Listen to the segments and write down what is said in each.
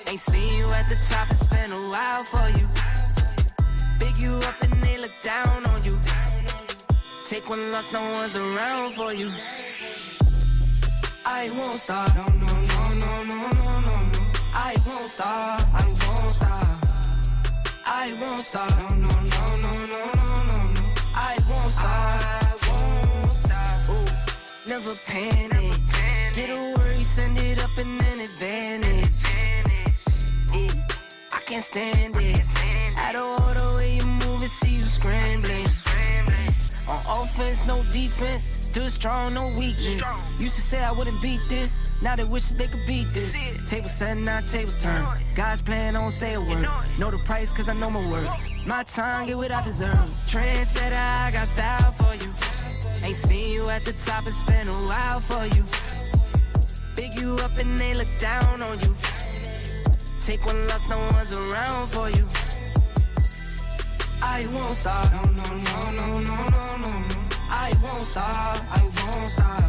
Ain't seen you at the top, it's been a while for you. Big you up and they look down on you. Take one loss, no one's around for you. I won't stop, no, no, no, no, no, no, no. I won't stop, I won't stop. I won't stop, no, no, no, no, no, no, no. I won't stop, I won't stop. Ooh, never panic. Get a worry, send it up in an advantage. Ooh, I can't stand it. Out of all the way you move and see you scrambling. On offense, no defense. Stood strong, no weakness. Used to say I wouldn't beat this. Now they wish they could beat this. Tables set, now tables turn. God's plan, don't say a word. Know the price, cause I know my worth. My time, get what I deserve. Trendsetter, I got style for you. Ain't seen you at the top, it's been a while for you. Big you up and they look down on you. Take one loss, no one's around for you. I won't stop, no, no, no, no, no, no, no. I won't stop, I won't stop.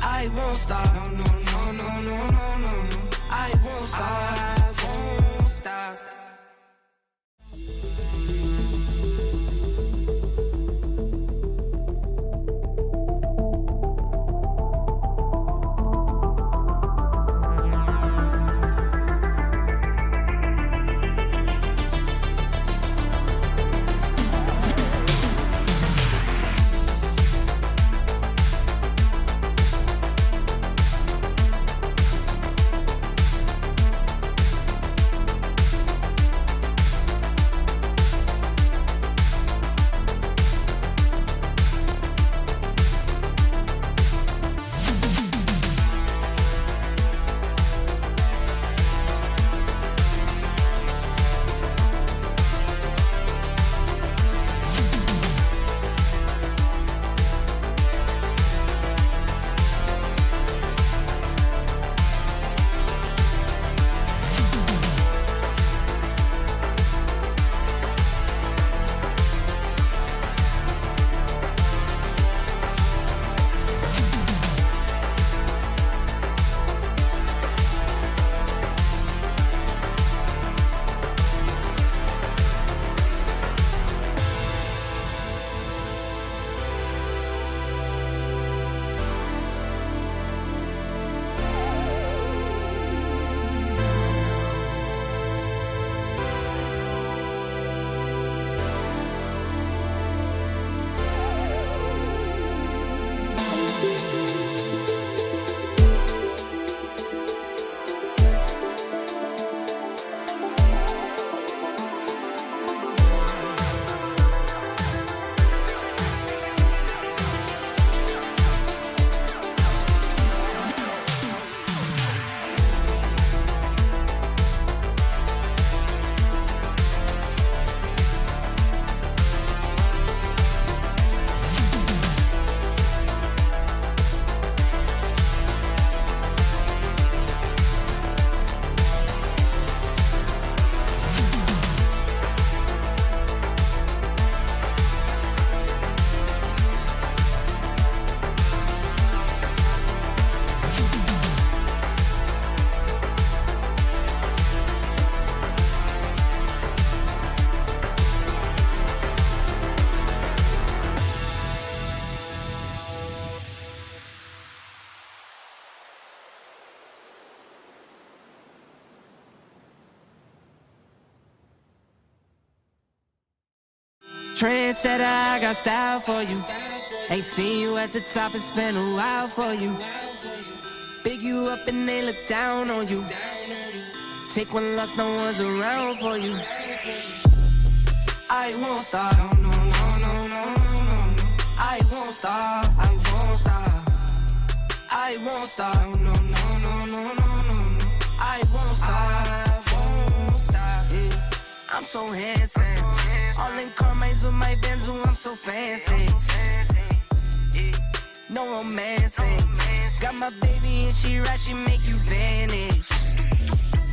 I won't stop, no, no, no, no, no, no, no. I won't stop, I won't stop. Trendsetter, I got style for you. Ain't seen you at the top, it's been a while for you. Big you up and they look down on you. Take one loss, no one's around for you. I won't stop, no, no, no, no, no, no. I won't stop, I won't stop. I won't stop, no, no, no, no, no, no. I won't stop, I won't stop. Yeah. I'm so handsome. All in Carmines with my Benzo, I'm so fancy. No romancing. Got my baby and she right, she make you vanish.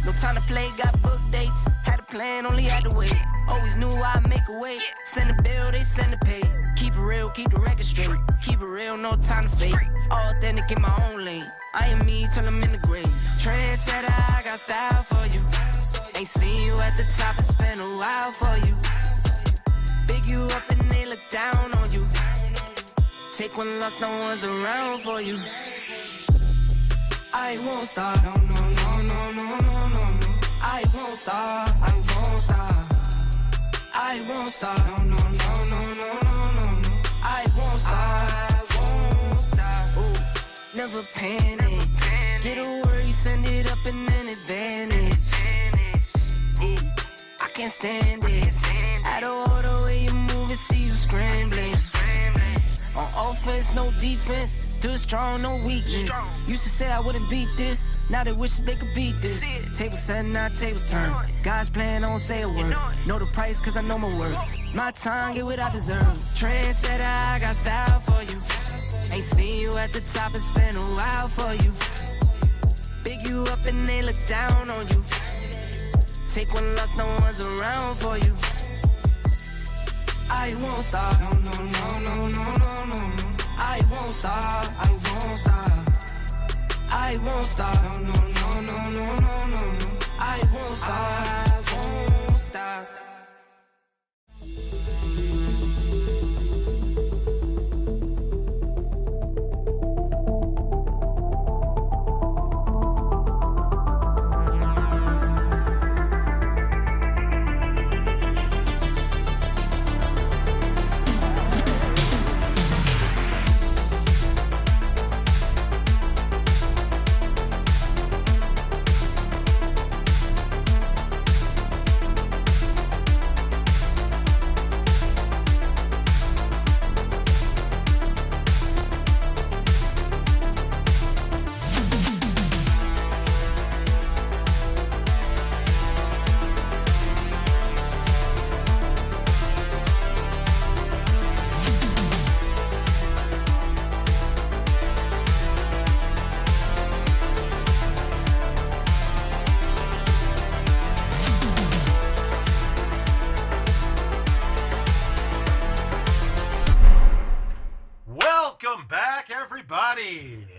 No time to play, got book dates. Had a plan, only had to wait. Always knew I'd make a way. Send a bill, they send a pay. Keep it real, keep the record straight. Keep it real, no time to fake. All authentic in my own lane. I am me till I'm in the grave. Trendsetter, I got got style for you. Ain't seen you at the top, it's been a while for you. Big you up and they look down on you. Take one loss, no one's around for you. I won't stop, no, no, no, no, no, no, no. I won't stop, I won't stop. I won't stop, no, no, no, no, no, no, no. I won't stop, I won't stop. Ooh, never panic. Get a worry, send it up in an advantage. Ooh, I can't stand it. I don't know the way you move and see you scrambling. On offense, no defense. Still strong, no weakness. Used to say I wouldn't beat this. Now they wish they could beat this. Tables set, now tables turn. Guys playing, don't say a word. Know the price, cause I know my worth. My time, get what I deserve. Trendsetter, I got style for you. Ain't seen you at the top, it's been a while for you. Big you up and they look down on you. Take one loss, no one's around for you. I won't stop, no, no, no, no, no, no, no. I won't stop, I won't stop. I won't stop, no, no, no, no, no, no, no. I won't stop, I won't stop.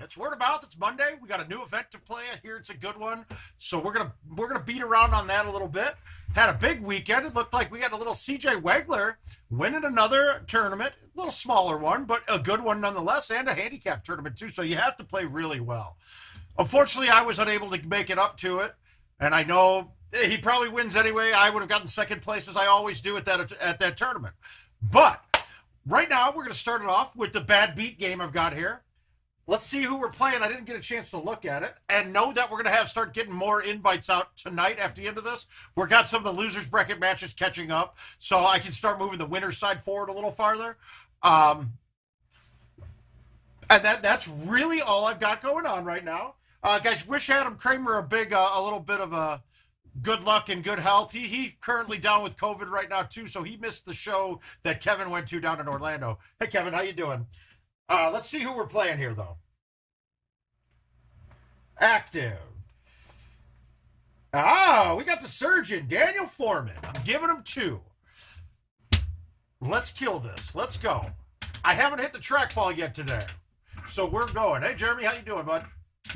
It's word of mouth. It's Monday. We got a new event to play here. It's a good one. So we're gonna beat around on that a little bit. Had a big weekend. It looked like we got a little CJ Wegler winning another tournament, a little smaller one, but a good one nonetheless, and a handicap tournament too. So you have to play really well. Unfortunately, I was unable to make it up to it, and I know he probably wins anyway. I would have gotten second place as I always do at that tournament. But right now, we're going to start it off with the bad beat game I've got here. Let's see who we're playing. I didn't get a chance to look at it. And know that we're going to start getting more invites out tonight after the end of this. We've got some of the losers bracket matches catching up, so I can start moving the winner's side forward a little farther. And that's really all I've got going on right now. Guys, wish Adam Kramer a little bit of a good luck and good health. He's currently down with COVID right now, too, so he missed the show that Kevin went to down in Orlando. Hey, Kevin, how you doing? Let's see who we're playing here, though. Active. We got the surgeon, Daniel Foreman. I'm giving him 2. Let's kill this. Let's go. I haven't hit the trackball yet today, so we're going. Hey, Jeremy, how you doing, bud?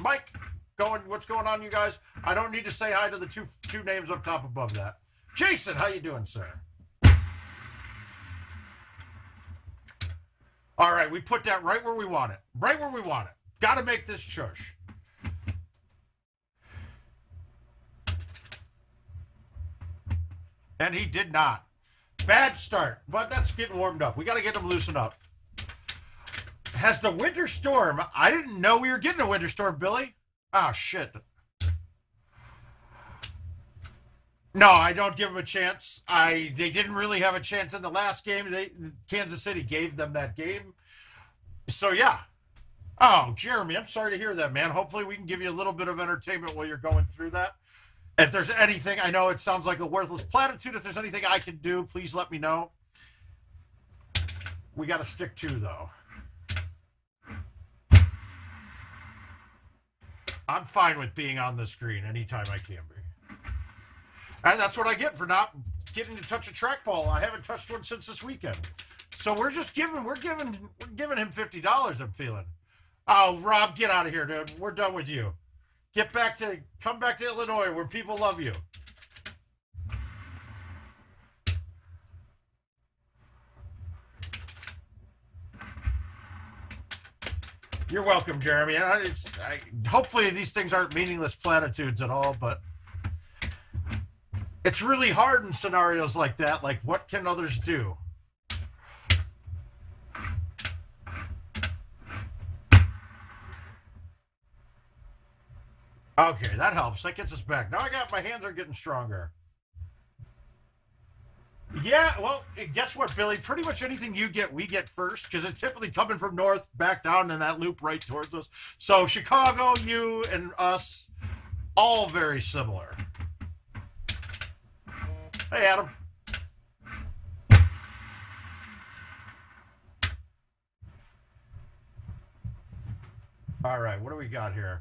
Mike, what's going on, you guys? I don't need to say hi to the two names up top above that. Jason, how you doing, sir? All right, we put that right where we want it. Right where we want it. Got to make this chush. And he did not. Bad start, but that's getting warmed up. We got to get him loosened up. Has the winter storm... I didn't know we were getting a winter storm, Billy. Oh, shit. No, I don't give them a chance. They didn't really have a chance in the last game. Kansas City gave them that game. So, yeah. Oh, Jeremy, I'm sorry to hear that, man. Hopefully we can give you a little bit of entertainment while you're going through that. If there's anything, I know it sounds like a worthless platitude. If there's anything I can do, please let me know. We got to stick to, though. I'm fine with being on the screen anytime I can be. And that's what I get for not getting to touch a trackball. I haven't touched one since this weekend. So we're giving him $50, I'm feeling. Oh, Rob, get out of here, dude. We're done with you. Come back to Illinois where people love you. You're welcome, Jeremy. Hopefully these things aren't meaningless platitudes at all, but it's really hard in scenarios like that. Like, what can others do? Okay, that helps. That gets us back. Now my hands are getting stronger. Yeah, well, guess what, Billy? Pretty much anything you get, we get first, because it's typically coming from north, back down, and that loop right towards us. So Chicago, you, and us, all very similar. Hey, Adam. All right, what do we got here?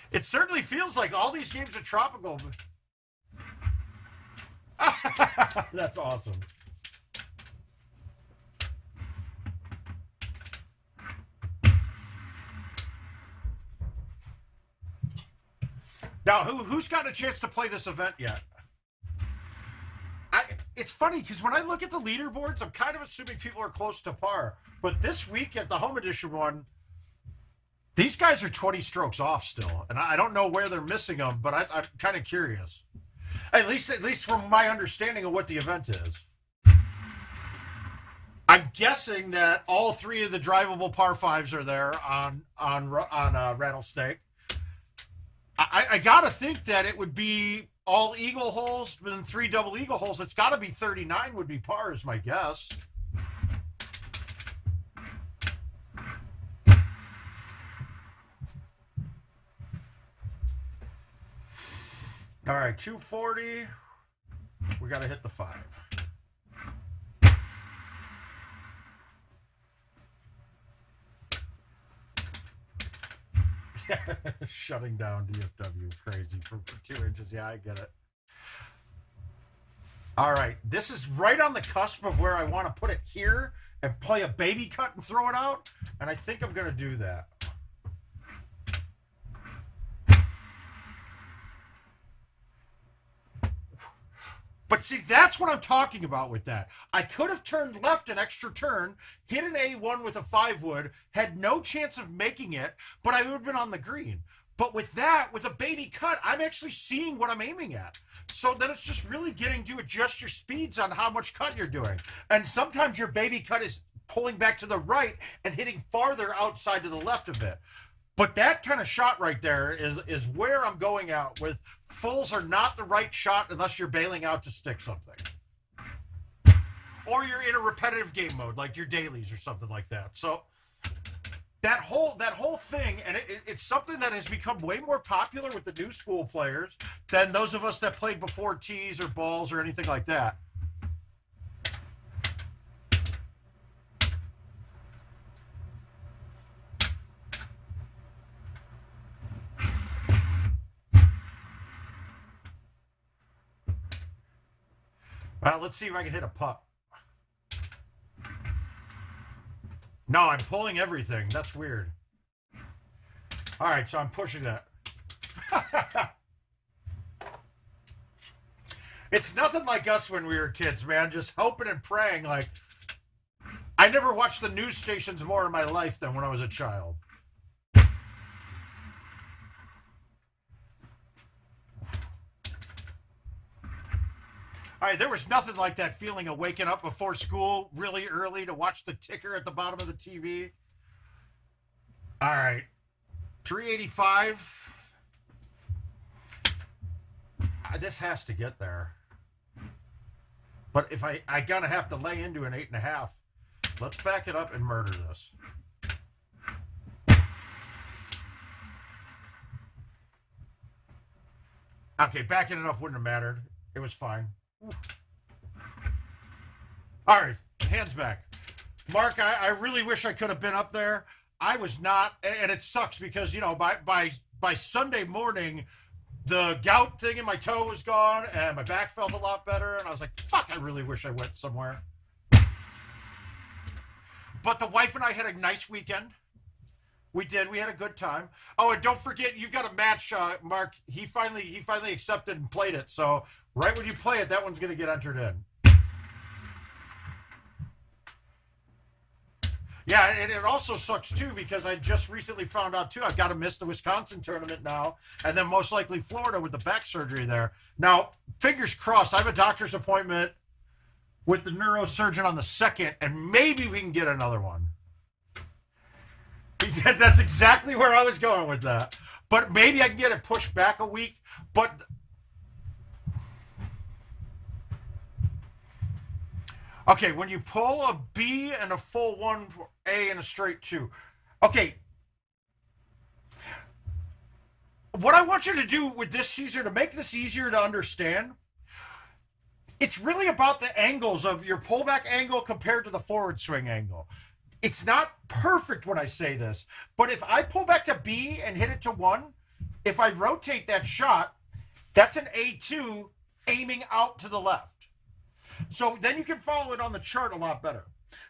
It certainly feels like all these games are tropical. That's awesome. Now, who's gotten a chance to play this event yet? It's funny because when I look at the leaderboards, I'm kind of assuming people are close to par. But this week at the home edition one, these guys are 20 strokes off still, and I don't know where they're missing them, but I'm kind of curious. At least from my understanding of what the event is. I'm guessing that all three of the drivable par fives are there on Rattlesnake. I gotta think that it would be all eagle holes and 3 double eagle holes. It's got to be 39 would be par, is my guess. All right, 240. We got to hit the 5. Shutting down DFW, crazy for 2 inches. Yeah, I get it. All right, this is right on the cusp of where I want to put it here and play a baby cut and throw it out, and I think I'm going to do that. But see, that's what I'm talking about with that. I could have turned left an extra turn, hit an A1 with a 5-wood, had no chance of making it, but I would have been on the green. But with that, with a baby cut, I'm actually seeing what I'm aiming at. So then it's just really getting to adjust your speeds on how much cut you're doing. And sometimes your baby cut is pulling back to the right and hitting farther outside to the left of it. But that kind of shot right there is where I'm going out with. Fulls are not the right shot unless you're bailing out to stick something. Or you're in a repetitive game mode, like your dailies or something like that. So that whole thing, and it's something that has become way more popular with the new school players than those of us that played before tees or balls or anything like that. Let's see if I can hit a putt. No, I'm pulling everything. That's weird. All right, so I'm pushing that. It's nothing like us when we were kids, man. Just hoping and praying. Like, I never watched the news stations more in my life than when I was a child. All right, there was nothing like that feeling of waking up before school really early to watch the ticker at the bottom of the TV. All right, 385. This has to get there. But if I gotta have to lay into an 8.5. Let's back it up and murder this. Okay, backing it up wouldn't have mattered. It was fine. All right, hands back. Mark, I really wish I could have been up there. I was not, and it sucks because, you know, by Sunday morning, the gout thing in my toe was gone, and my back felt a lot better, and I was like, fuck, I really wish I went somewhere. But the wife and I had a nice weekend. We did. We had a good time. Oh, and don't forget, you've got a match, Mark. He finally accepted and played it. So right when you play it, that one's going to get entered in. Yeah, and it also sucks, too, because I just recently found out, too, I've got to miss the Wisconsin tournament now, and then most likely Florida with the back surgery there. Now, fingers crossed, I have a doctor's appointment with the neurosurgeon on the 2nd, and maybe we can get another one. That's exactly where I was going with that. But maybe I can get it pushed back a week, but... Okay, when you pull a B and a full 1, A and a straight 2. Okay. What I want you to do with this, Caesar, to make this easier to understand, it's really about the angles of your pullback angle compared to the forward swing angle. It's not perfect when I say this, but if I pull back to B and hit it to 1, if I rotate that shot, that's an A2 aiming out to the left. So then you can follow it on the chart a lot better.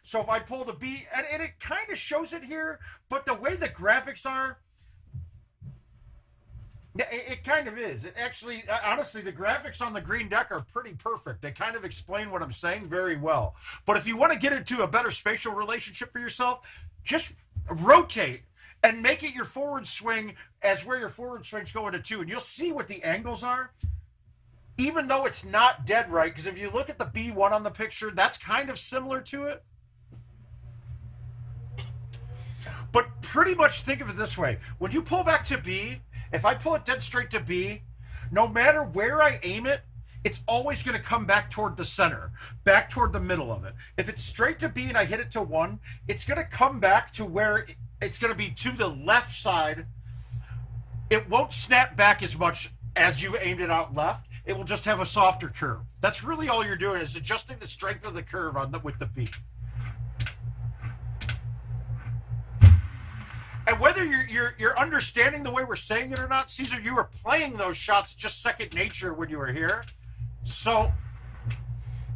So if I pull the B, and it kind of shows it here, but the way the graphics are, it kind of is. It actually, honestly, the graphics on the green deck are pretty perfect. They kind of explain what I'm saying very well. But if you want to get into a better spatial relationship for yourself, just rotate and make it your forward swing as where your forward swing's going to 2. And you'll see what the angles are. Even though it's not dead right, because if you look at the B1 on the picture, that's kind of similar to it. But pretty much think of it this way. When you pull back to B, if I pull it dead straight to B, no matter where I aim it, it's always going to come back toward the center, back toward the middle of it. If it's straight to B and I hit it to 1, it's going to come back to where it's going to be to the left side. It won't snap back as much as you've aimed it out left. It will just have a softer curve. That's really all you're doing, is adjusting the strength of the curve with the B. And whether you're understanding the way we're saying it or not, Caesar, you were playing those shots just second nature when you were here. So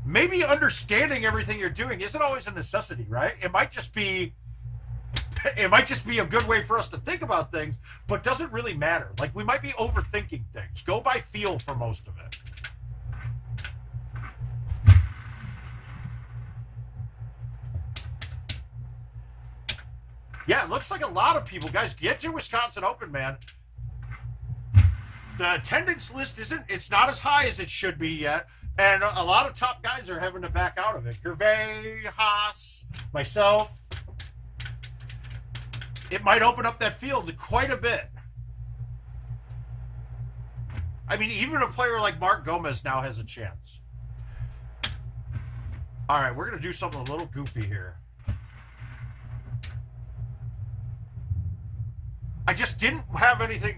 maybe understanding everything you're doing isn't always a necessity, right? It might just be a good way for us to think about things, but doesn't really matter. Like, we might be overthinking things. Go by feel for most of it. Yeah, it looks like a lot of people. Guys, get your Wisconsin Open, man. The attendance list it's not as high as it should be yet, and a lot of top guys are having to back out of it. Gervais, Haas, myself. It might open up that field quite a bit. I mean, even a player like Marc Gomez now has a chance. All right, we're going to do something a little goofy here. I just didn't have anything.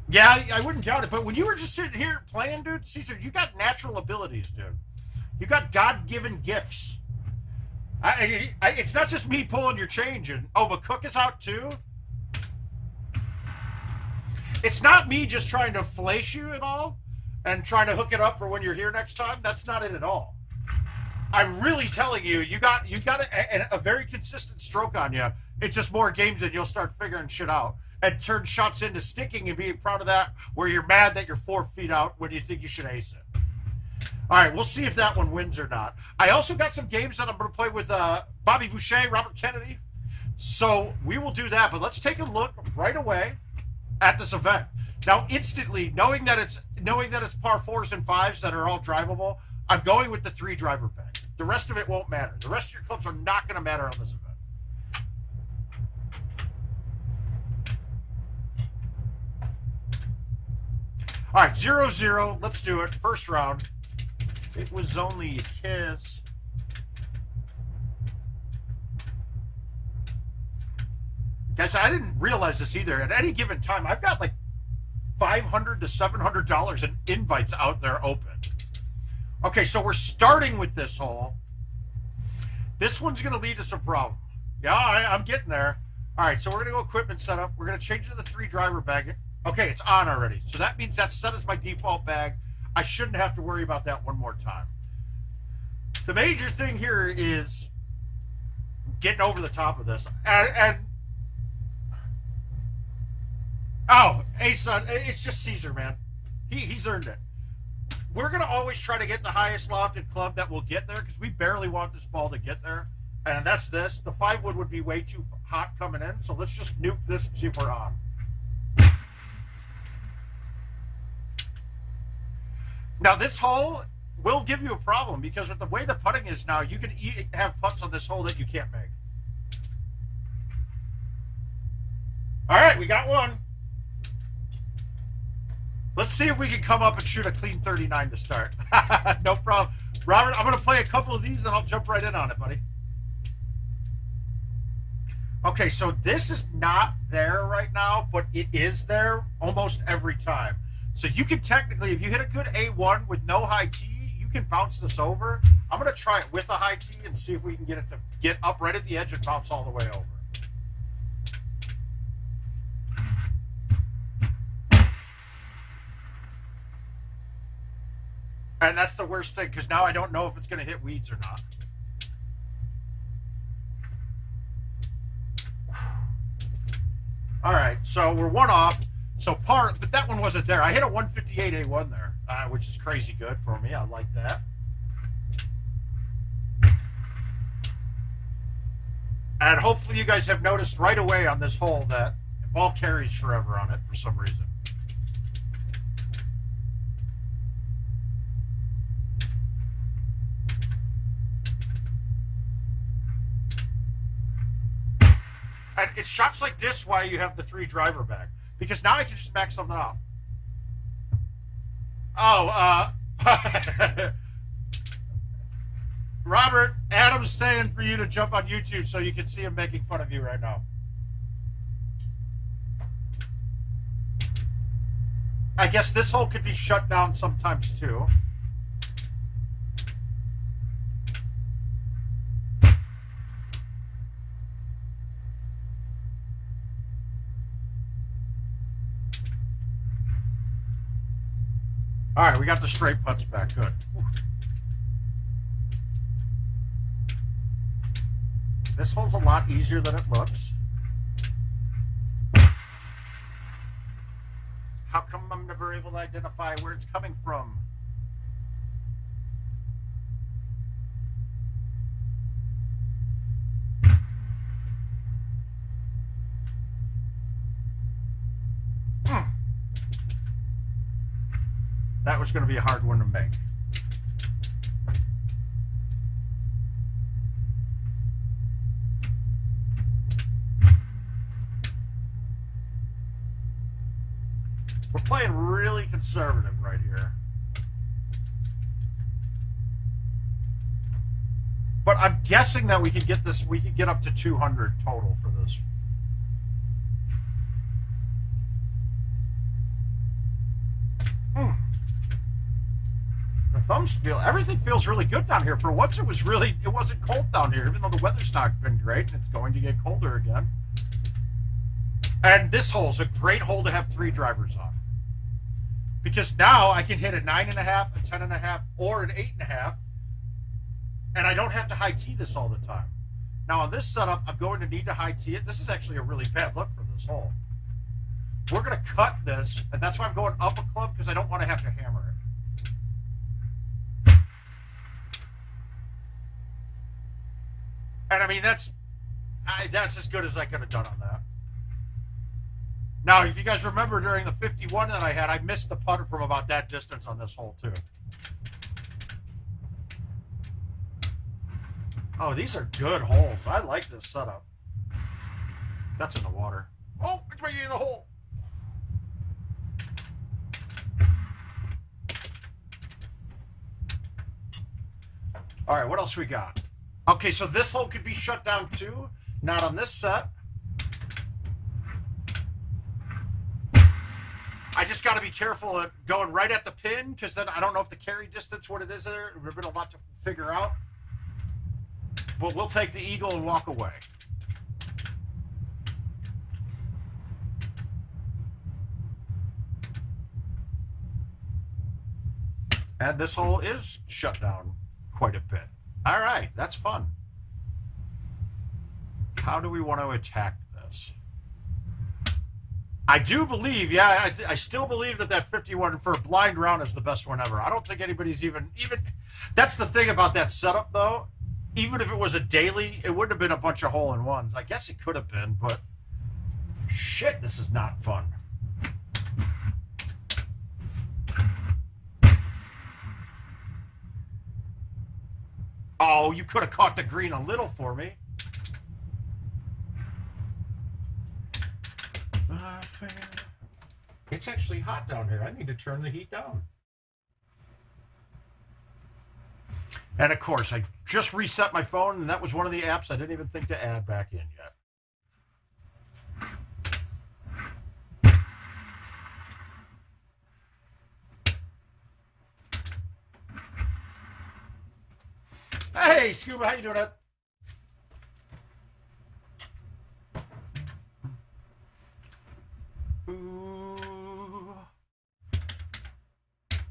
Yeah, I wouldn't doubt it. But when you were just sitting here playing, dude, Caesar, you got natural abilities, dude. You got God-given gifts. It's not just me pulling your change. And oh, but Cook is out too? It's not me just trying to flash you at all and trying to hook it up for when you're here next time. That's not it at all. I'm really telling you, you got a very consistent stroke on you. It's just more games and you'll start figuring shit out and turn shots into sticking and being proud of that, where you're mad that you're 4 feet out when you think you should ace it. All right, we'll see if that one wins or not. I also got some games that I'm going to play with Bobby Boucher, Robert Kennedy. So we will do that. But let's take a look right away at this event. Now, instantly, knowing that it's par 4s and 5s that are all drivable, I'm going with the 3 driver bag. The rest of it won't matter. The rest of your clubs are not going to matter on this event. All right, 0-0. Let's do it. First round. It was only a kiss. Guys, I didn't realize this either. At any given time, I've got like $500 to $700 in invites out there open. Okay, so we're starting with this hole. This one's going to lead to some problem. Yeah, I'm getting there. All right, so we're going to go equipment setup. We're going to change to the 3 driver bag. Okay, it's on already. So that means that's set as my default bag. I shouldn't have to worry about that one more time. The major thing here is getting over the top of this. And oh, Ace, it's just Caesar, man. He's earned it. We're going to always try to get the highest lofted club that will get there because we barely want this ball to get there. And that's this. The 5-wood would be way too hot coming in, so let's just nuke this and see if we're on. Now, this hole will give you a problem because with the way the putting is now, you can have putts on this hole that you can't make. All right, we got one. Let's see if we can come up and shoot a clean 39 to start. No problem. Robert, I'm going to play a couple of these, and I'll jump right in on it, buddy. Okay, so this is not there right now, but it is there almost every time. So you can technically, if you hit a good A1 with no high tee, you can bounce this over. I'm going to try it with a high tee and see if we can get it to get up right at the edge and bounce all the way over. And that's the worst thing, because now I don't know if it's going to hit weeds or not. All right, so we're one off. So par, but that one wasn't there. I hit a 158 A1 there, which is crazy good for me. I like that. And hopefully you guys have noticed right away on this hole that the ball carries forever on it for some reason. And it's shots like this why you have the 3 driver bag. Because now I can just back something out. Oh, Robert, Adam's staying for you to jump on YouTube so you can see him making fun of you right now. I guess this hole could be shut down sometimes too. All right, we got the straight putts back. Good. This hole's a lot easier than it looks. How come I'm never able to identify where it's coming from? That was going to be a hard one to make. We're playing really conservative right here. But I'm guessing that we could get this, we could get up to 200 total for this. The thumbs feel, everything feels really good down here. For once it wasn't cold down here, even though the weather's not been great and it's going to get colder again. And this hole's a great hole to have 3 drivers on. Because now I can hit a 9.5, a 10.5, or an 8.5. And I don't have to high tee this all the time. Now on this setup, I'm going to need to high tee it. This is actually a really bad look for this hole. We're going to cut this, and that's why I'm going up a club, because I don't want to have to hammer it. And I mean, that's as good as I could have done on that. Now, if you guys remember during the 51 that I had, I missed the putter from about that distance on this hole too. Oh, these are good holes. I like this setup. That's in the water. Oh, it's right in the hole. All right, what else we got? Okay, so this hole could be shut down too. Not on this set. I just got to be careful at going right at the pin, because then I don't know if the carry distance, what it is there. There's been a lot to figure out. But we'll take the eagle and walk away. And this hole is shut down quite a bit. All right, that's fun. how do we want to attack this? I do believe, yeah, I still believe that 51 for a blind round is the best one ever. I don't think anybody's even, that's the thing about that setup, though. Even if it was a daily, it wouldn't have been a bunch of hole-in-ones. I guess it could have been, but shit, this is not fun. Oh, you could have caught the green a little for me. It's actually hot down here. I need to turn the heat down. And of course, I just reset my phone, and that was one of the apps I didn't even think to add back in yet. Hey, Scuba, how you doing, Ed? Ooh.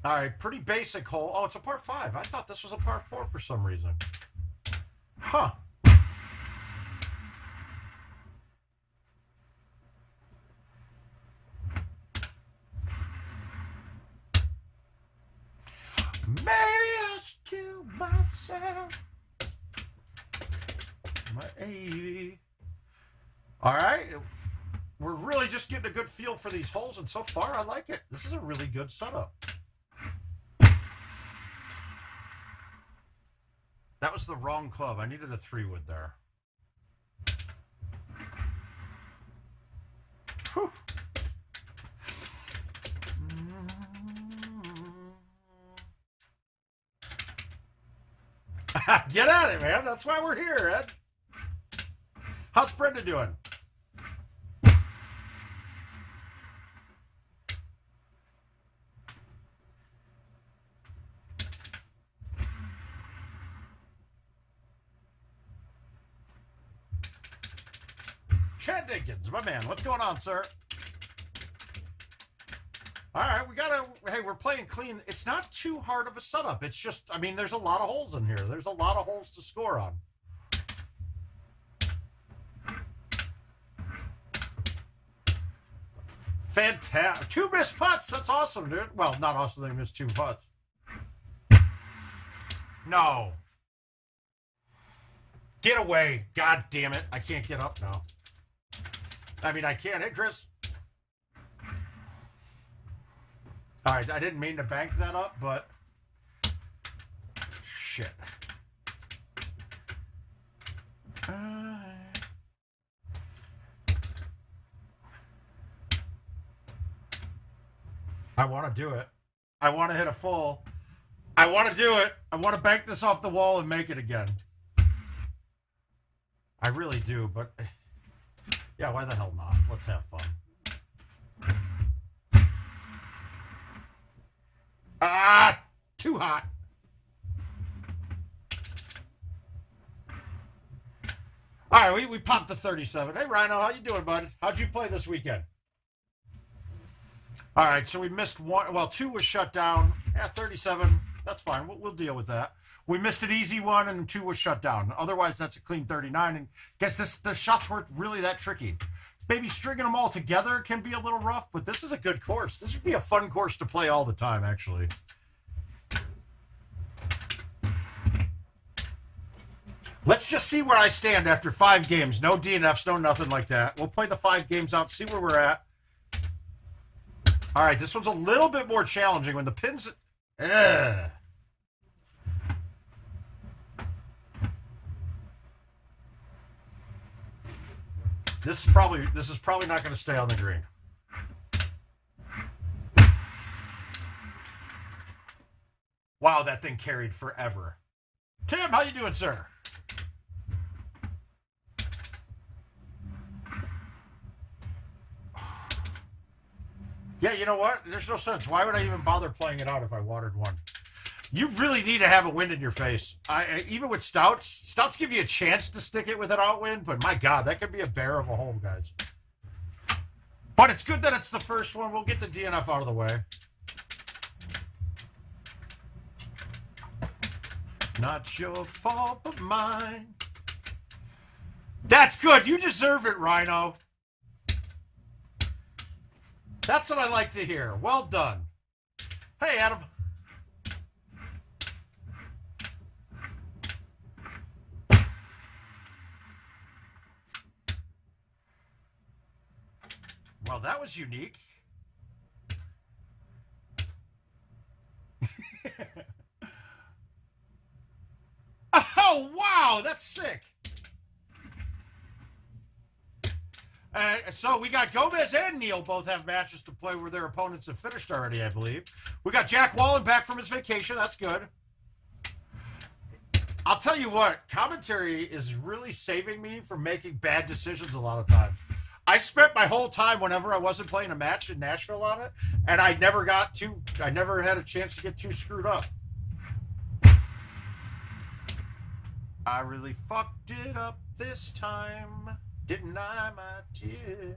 All right, pretty basic hole. Oh, it's a par 5. I thought this was a par 4 for some reason. Huh. Maybe I should kill myself. My baby. All right. We're really just getting a good feel for these holes, and so far, I like it. This is a really good setup. That was the wrong club. I needed a 3-wood there. Whew. Get at it, man. That's why we're here, Ed. How's Brenda doing? Chad Dinkins, my man. What's going on, sir? All right, we gotta, hey, we're playing clean. It's not too hard of a setup. It's just, I mean, there's a lot of holes in here. There's a lot of holes to score on. Fantastic. 2 missed putts. That's awesome, dude. Well, not awesome they missed 2 putts. No. Get away. God damn it. I can't get up now. I mean, I can't. Hey, Chris. All right, I didn't mean to bank that up, but shit. I want to do it. I want to hit a full. I want to do it. I want to bank this off the wall and make it again. I really do, but yeah, why the hell not? Let's have fun. Ah, too hot. All right, we popped the 37. Hey, Rhino, how you doing, bud? How'd you play this weekend? All right, so we missed 1. Well, 2 was shut down. Yeah, 37. That's fine. We'll deal with that. We missed an easy one, and 2 was shut down. Otherwise, that's a clean 39. And guess the shots weren't really that tricky. Maybe stringing them all together can be a little rough, but this is a good course. This would be a fun course to play all the time, actually. Let's just see where I stand after 5 games. No DNFs, no nothing like that. We'll play the 5 games out, see where we're at. All right, this one's a little bit more challenging when the pins... Ugh. This is probably not going to stay on the green. Wow, that thing carried forever. Tim, how you doing, sir? Yeah, you know what? There's no sense. Why would I even bother playing it out if I watered one? You really need to have a wind in your face. Even with stouts give you a chance to stick it with an outwind, but my God, that could be a bear of a hole, guys. But it's good that it's the first one. We'll get the DNF out of the way. Not your fault, but mine. That's good. You deserve it, Rhino. That's what I like to hear. Well done. Hey, Adam. Well, that was unique. Oh, wow. That's sick. So we got Gomez and Neil both have matches to play where their opponents have finished already, I believe. We got Jack Wallen back from his vacation. That's good. I'll tell you what, commentary is really saving me from making bad decisions a lot of times. I spent my whole time whenever I wasn't playing a match in Nashville on it, and I never had a chance to get too screwed up. I really fucked it up this time. Didn't I, my dear?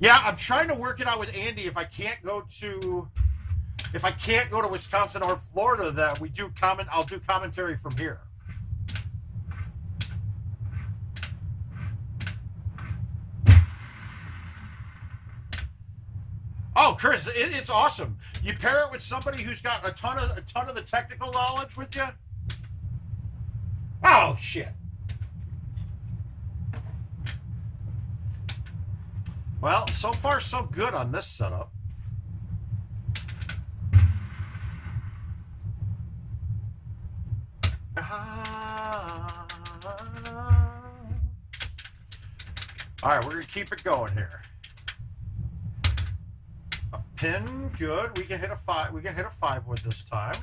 Yeah, I'm trying to work it out with Andy. If I can't go to Wisconsin or Florida, that I'll do commentary from here. Oh, Chris, it's awesome. You pair it with somebody who's got a ton of the technical knowledge with you. Oh shit. Well, so far so good on this setup. All right, we're gonna keep it going here. A pin, good. We can hit a 5. We can hit a 5 wood this time.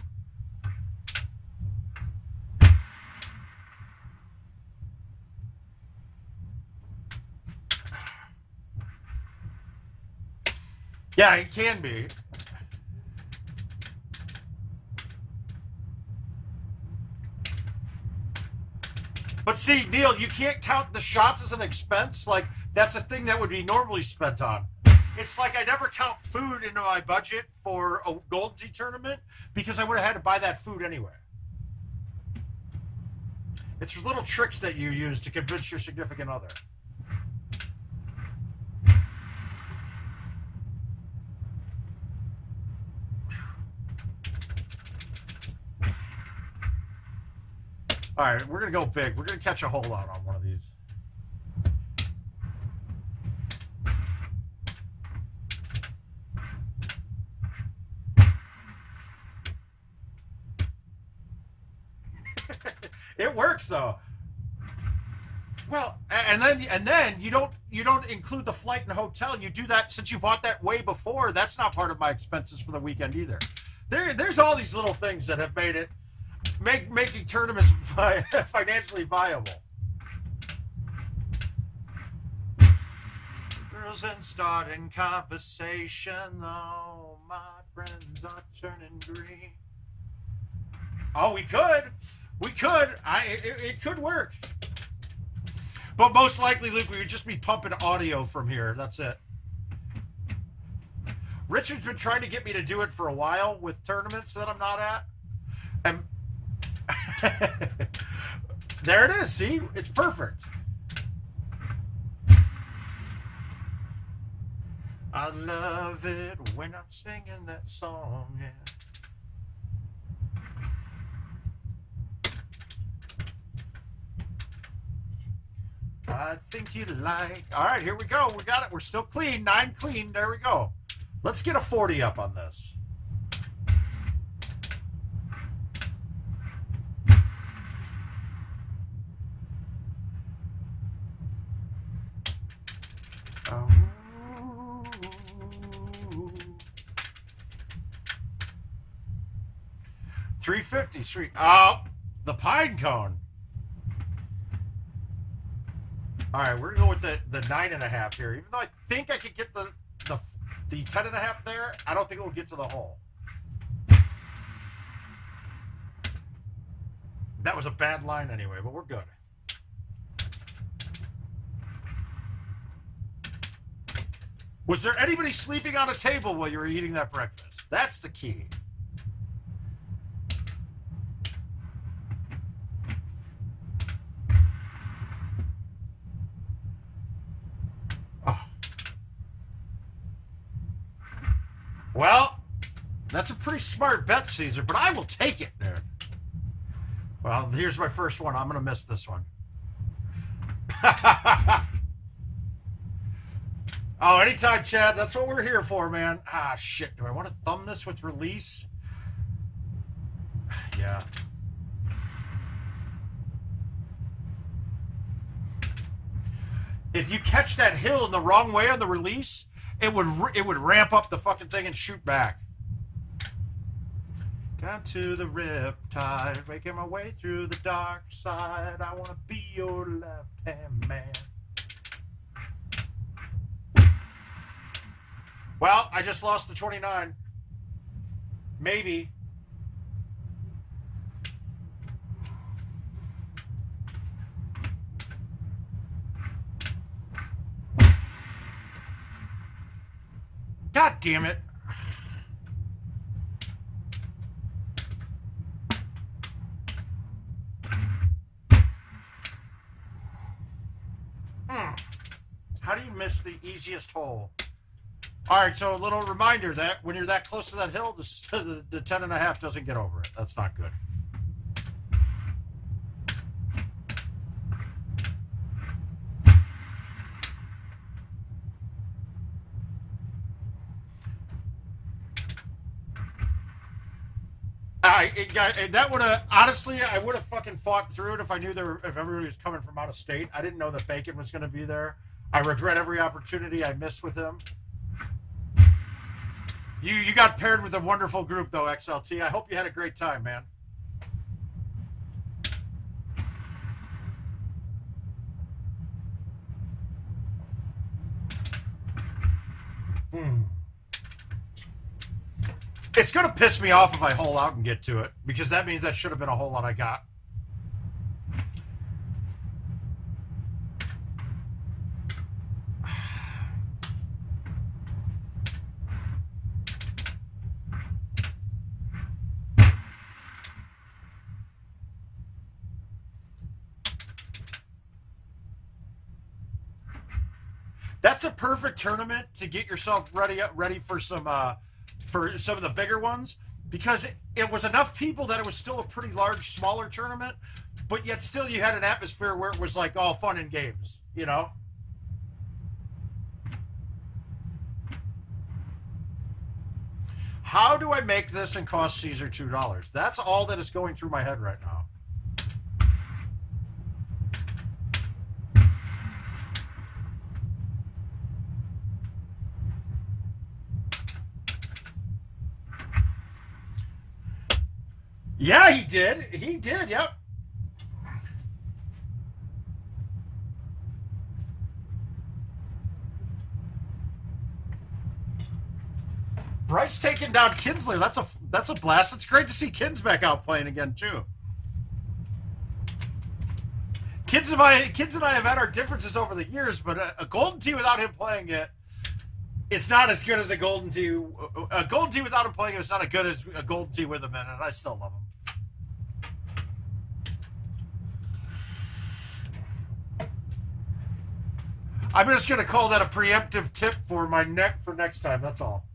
Yeah, it can be. But see, Neil, you can't count the shots as an expense. Like, that's a thing that would be normally spent on. It's like I never count food into my budget for a Golden Tee tournament because I would have had to buy that food anyway. It's little tricks that you use to convince your significant other. All right, we're going to go big. We're going to catch a hole out on one of these. It works though. Well, and then you don't include the flight and hotel. You do that since you bought that way before. That's not part of my expenses for the weekend either. There's all these little things that have made it making tournaments financially viable. Girls and starting conversation. Oh, my friends are turning green. Oh, we could. It could work. But most likely, Luke, we would just be pumping audio from here. That's it. Richard's been trying to get me to do it for a while with tournaments that I'm not at. And there it is. See? It's perfect. I love it when I'm singing that song. Yeah. I think you like. All right, here we go. We got it. We're still clean. 9 clean. There we go. Let's get a 40 up on this. Oh. 350 street. Oh, the pine cone. All right, we're gonna go with the 9.5 here. Even though I think I could get the 10.5 there, I don't think it will get to the hole. That was a bad line anyway, but we're good. Was there anybody sleeping on a table while you were eating that breakfast? That's the key. Well, that's a pretty smart bet, Caesar, but I will take it, dude. Well, here's my first one. I'm going to miss this one. Oh, anytime, Chad. That's what we're here for, man. Ah, shit. Do I want to thumb this with release? Yeah. If you catch that hill in the wrong way on the release, it would ramp up the fucking thing and shoot back. Down to the riptide, making my way through the dark side. I want to be your left-hand man. Well, I just lost the 29. Maybe. God damn it. How do you miss the easiest hole? All right, so a little reminder that when you're that close to that hill, the 10.5 doesn't get over it. That's not good. That would have, honestly, I would have fucking fought through it if I knew if everybody was coming from out of state. I didn't know that Bacon was going to be there. I regret every opportunity I missed with him. You got paired with a wonderful group, though, XLT. I hope you had a great time, man. It's going to piss me off if I hole out and get to it, because that means that should have been a hole that I got. That's a perfect tournament to get yourself ready for some of the bigger ones, because it was enough people that it was still a pretty large, smaller tournament, but yet still you had an atmosphere where it was like all fun and games, you know? How do I make this and cost Caesar $2? That's all that is going through my head right now. Yeah, he did. He did, yep. Bryce taking down Kinsler. That's a blast. It's great to see Kins back out playing again, too. Kins and I have had our differences over the years, but a Golden Tee without him playing it, it's not as good as a Golden Tee. A Golden Tee without him playing it is not as good as a Golden Tee with him in it, and I still love him. I'm just going to call that a preemptive tip for next time. That's all.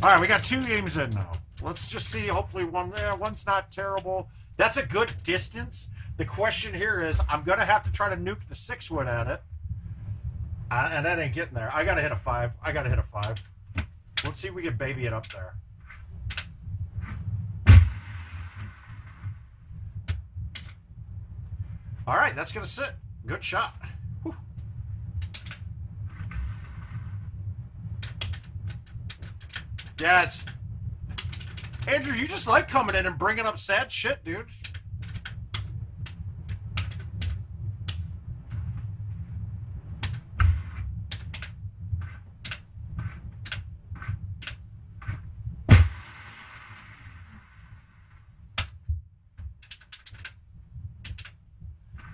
All right, we got 2 games in now. Let's just see. Hopefully one's not terrible. That's a good distance. The question here is, I'm going to have to try to nuke the 6-wood at it. And that ain't getting there. I got to hit a 5. Let's see if we can baby it up there. All right, that's going to sit. Good shot. Whew. Yeah, it's... Andrew, you just like coming in and bringing up sad shit, dude.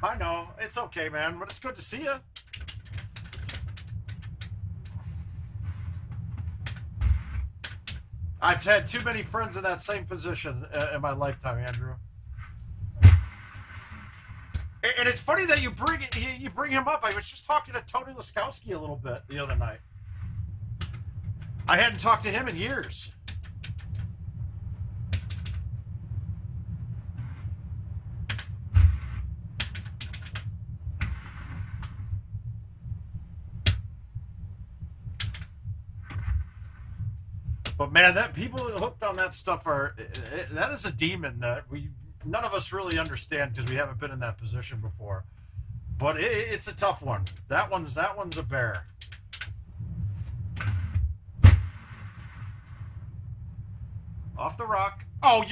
I know. It's okay, man, but it's good to see you. I've had too many friends in that same position in my lifetime, Andrew. And it's funny that you bring him up. I was just talking to Tony Laskowski a little bit the other night. I hadn't talked to him in years. But man, that people hooked on that stuff that is a demon that none of us really understand because we haven't been in that position before. But it's a tough one. That one's a bear. Off the rock. Oh, and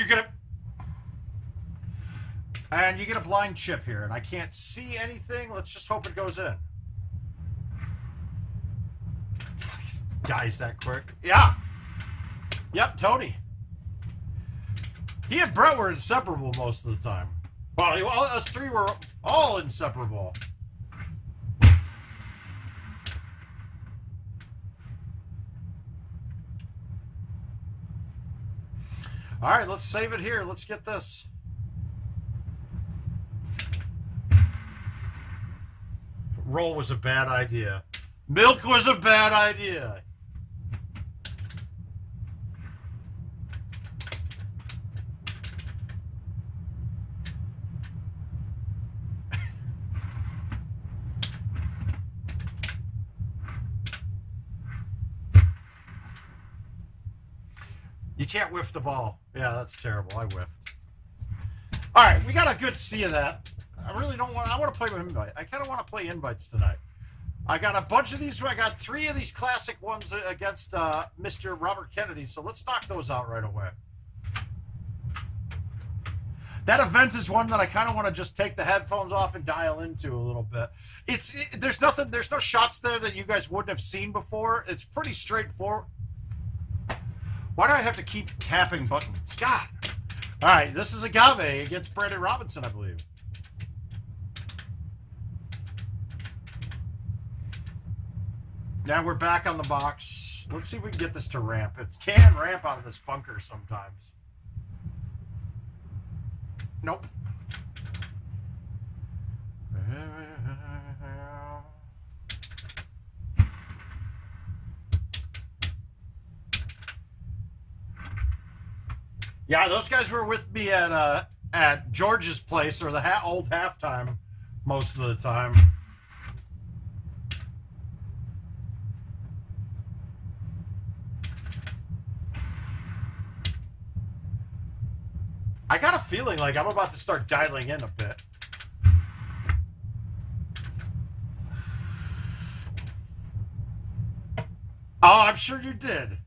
you get a blind chip here, and I can't see anything. Let's just hope it goes in. Dies that quick. Yeah. Yep, Tony. He and Brett were inseparable most of the time. Well, us three were all inseparable. All right, let's save it here. Let's get this. Roll was a bad idea. Milk was a bad idea. You can't whiff the ball. Yeah, that's terrible. I whiffed. All right, we got a good see of that. I really don't want... I want to play with invite. I kind of want to play invites tonight. I got a bunch of these. I got 3 of these classic ones against Mr. Robert Kennedy, so let's knock those out right away. That event is one that I kind of want to just take the headphones off and dial into a little bit. There's no shots there that you guys wouldn't have seen before. It's pretty straightforward. Why do I have to keep tapping buttons? God. All right, this is Agave against Brandon Robinson, I believe. Now we're back on the box. Let's see if we can get this to ramp. It can ramp out of this bunker sometimes. Nope. Yeah, those guys were with me at George's place, or the old halftime most of the time. I got a feeling like I'm about to start dialing in a bit. Oh, I'm sure you did.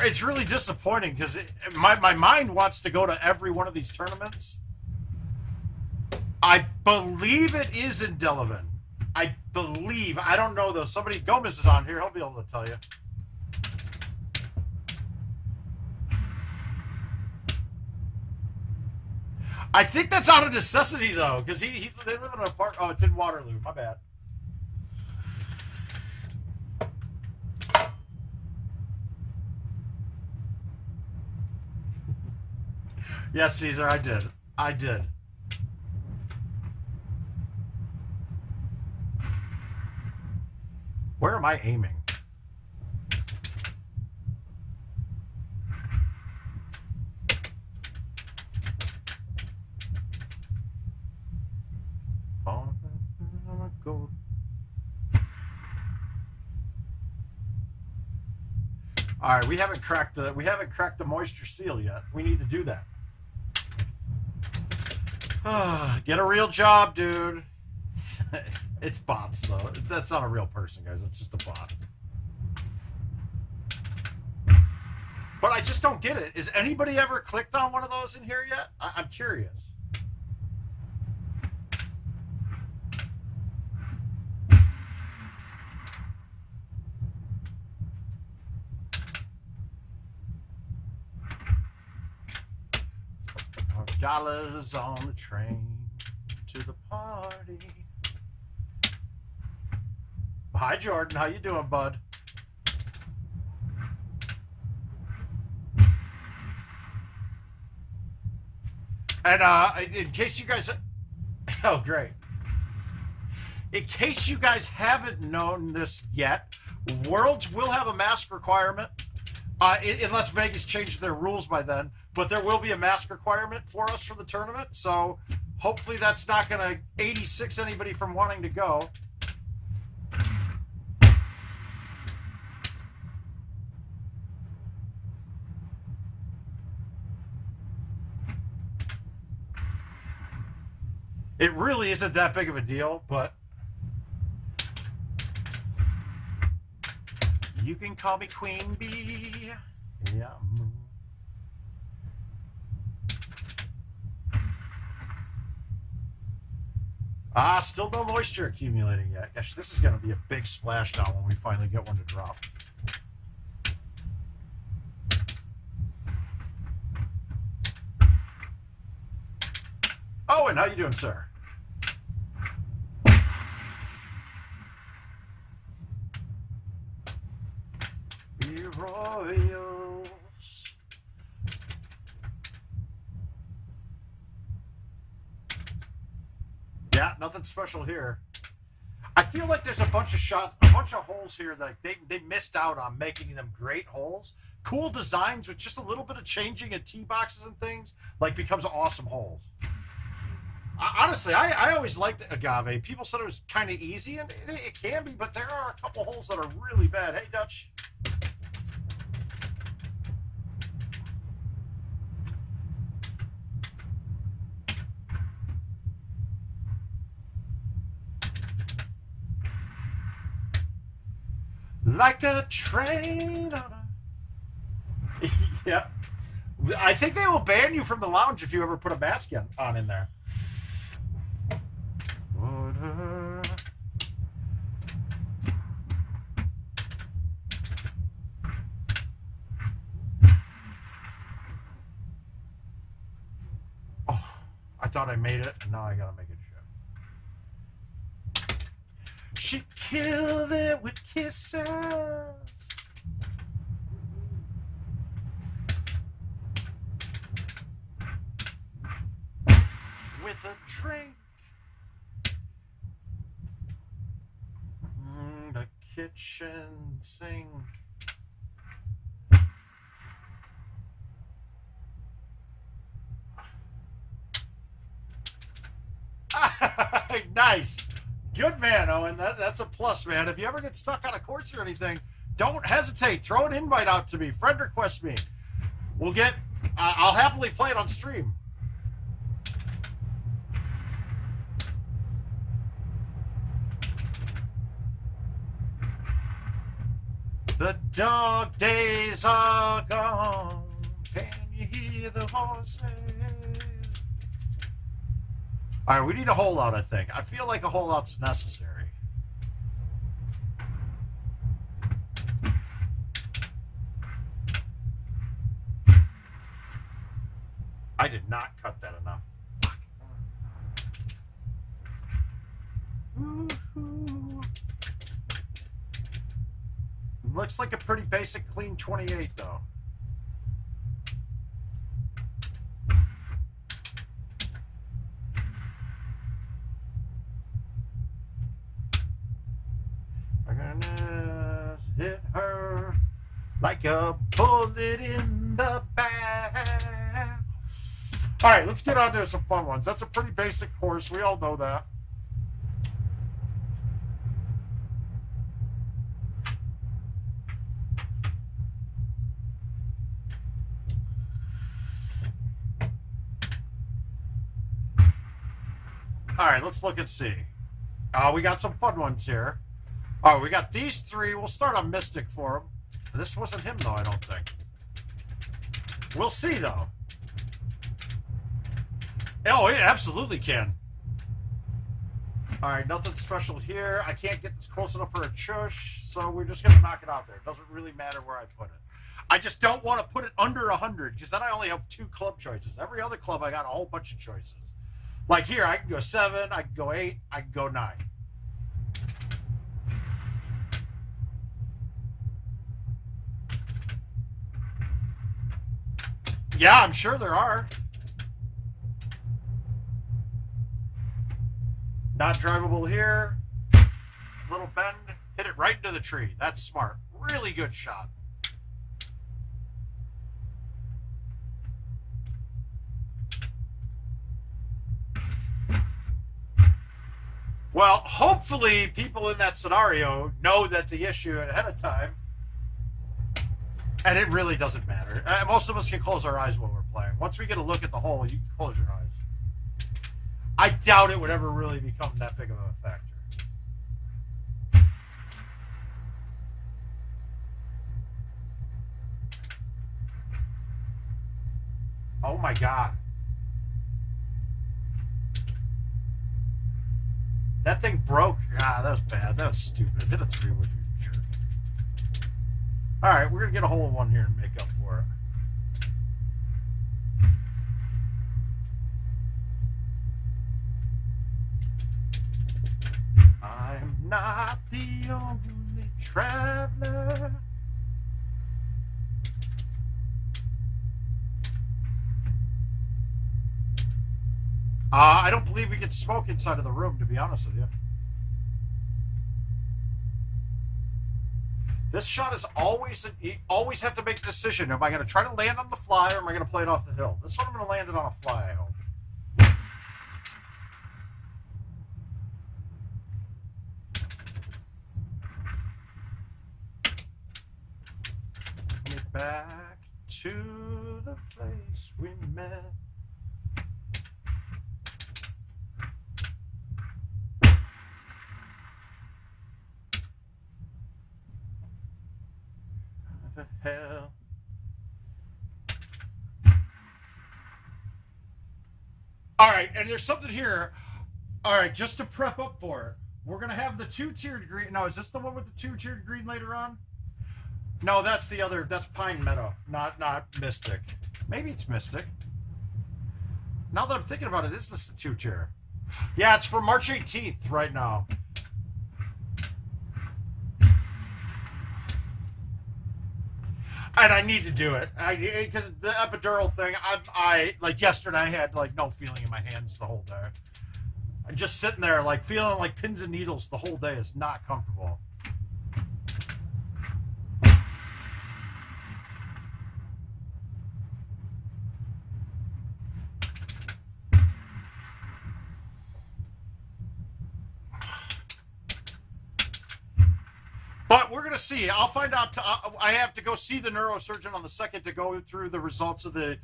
It's really disappointing because my mind wants to go to every one of these tournaments. I believe it is in Delavan. I believe. I don't know, though. Somebody, Gomez is on here. He'll be able to tell you. I think that's out of necessity, though, because they live in an apartment. Oh, it's in Waterloo. My bad. Yes, Caesar, I did. I did. Where am I aiming? All right, we haven't cracked the moisture seal yet. We need to do that. Get a real job, dude. It's bots, though. That's not a real person, guys. It's just a bot. But I just don't get it. Is anybody ever clicked on one of those in here yet? I'm curious. $1 on the train to the party. Hi, Jordan. How you doing, bud? And in case you guys, oh great. In case you guys haven't known this yet, Worlds will have a mask requirement, unless Vegas changes their rules by then. But there will be a mask requirement for us for the tournament, so hopefully that's not going to 86 anybody from wanting to go. It really isn't that big of a deal, but you can call me Queen Bee. Yeah. Still no moisture accumulating yet. Gosh, this is going to be a big splashdown when we finally get one to drop. Oh, and how you doing, sir? Be Royals. Yeah, nothing special here. I feel like there's a bunch of shots, a bunch of holes here that they missed out on making them great holes. Cool designs with just a little bit of changing of tee boxes and things, like becomes awesome holes. Honestly, I always liked Agave. People said it was kind of easy, and it can be, but there are a couple holes that are really bad. Hey, Dutch. Like a train on a... Yeah. I think they will ban you from the lounge if you ever put a mask on in there. Oh, I thought I made it, and now I gotta make it shit. She killed it with kisses. With a drink. The kitchen sink. Nice. Good man, Owen. That's a plus, man. If you ever get stuck on a course or anything, don't hesitate. Throw an invite out to me. Friend request me. We'll get... I'll happily play it on stream. The dog days are gone. Can you hear the voices? All right, we need a holdout, I think. I feel like a holdout's necessary. I did not cut that enough. Looks like a pretty basic, clean 28, though. I'm gonna hit her like a bullet in the back. All right, let's get on to some fun ones. That's a pretty basic course. We all know that. All right, let's look and see. We got some fun ones here. Oh, we got these three. We'll start on Mystic for him. This wasn't him, though, I don't think. We'll see, though. Oh, it absolutely can. All right, nothing special here. I can't get this close enough for a chush, so we're just going to knock it out there. It doesn't really matter where I put it. I just don't want to put it under 100, because then I only have 2 club choices. Every other club, I got a whole bunch of choices. Like here, I can go 7, I can go 8, I can go 9. Yeah, I'm sure there are. Not drivable here. Little bend. Hit it right into the tree. That's smart. Really good shot. Well, hopefully people in that scenario know that the issue ahead of time. And it really doesn't matter. Most of us can close our eyes while we're playing. Once we get a look at the hole, you can close your eyes. I doubt it would ever really become that big of a factor. Oh my God. That thing broke. Ah, that was bad. That was stupid. Hit a 3-wood, you jerk. Alright, we're going to get a hole in one here and make up for it. I'm not the only traveler. I don't believe we get smoke inside of the room, to be honest with you. This shot is always, you always have to make a decision. Am I going to try to land on the fly or am I going to play it off the hill? This one I'm going to land it on a fly, I hope. Get back to the place we met. The hell. All right, and there's something here. All right, just to prep up for it, we're gonna have the 2-tiered green. Now, is this the one with the 2-tiered green later on? No, that's the other. That's Pine Meadow, not Mystic. Maybe it's Mystic. Now that I'm thinking about it, is this the 2-tier? Yeah, it's for March 18th right now. And I need to do it. Because the epidural thing, I like yesterday, I had like no feeling in my hands the whole day. I'm just sitting there like feeling like pins and needles the whole day is not comfortable. But we're going to see. I'll find out. I have to go see the neurosurgeon on the 2nd to go through the results of the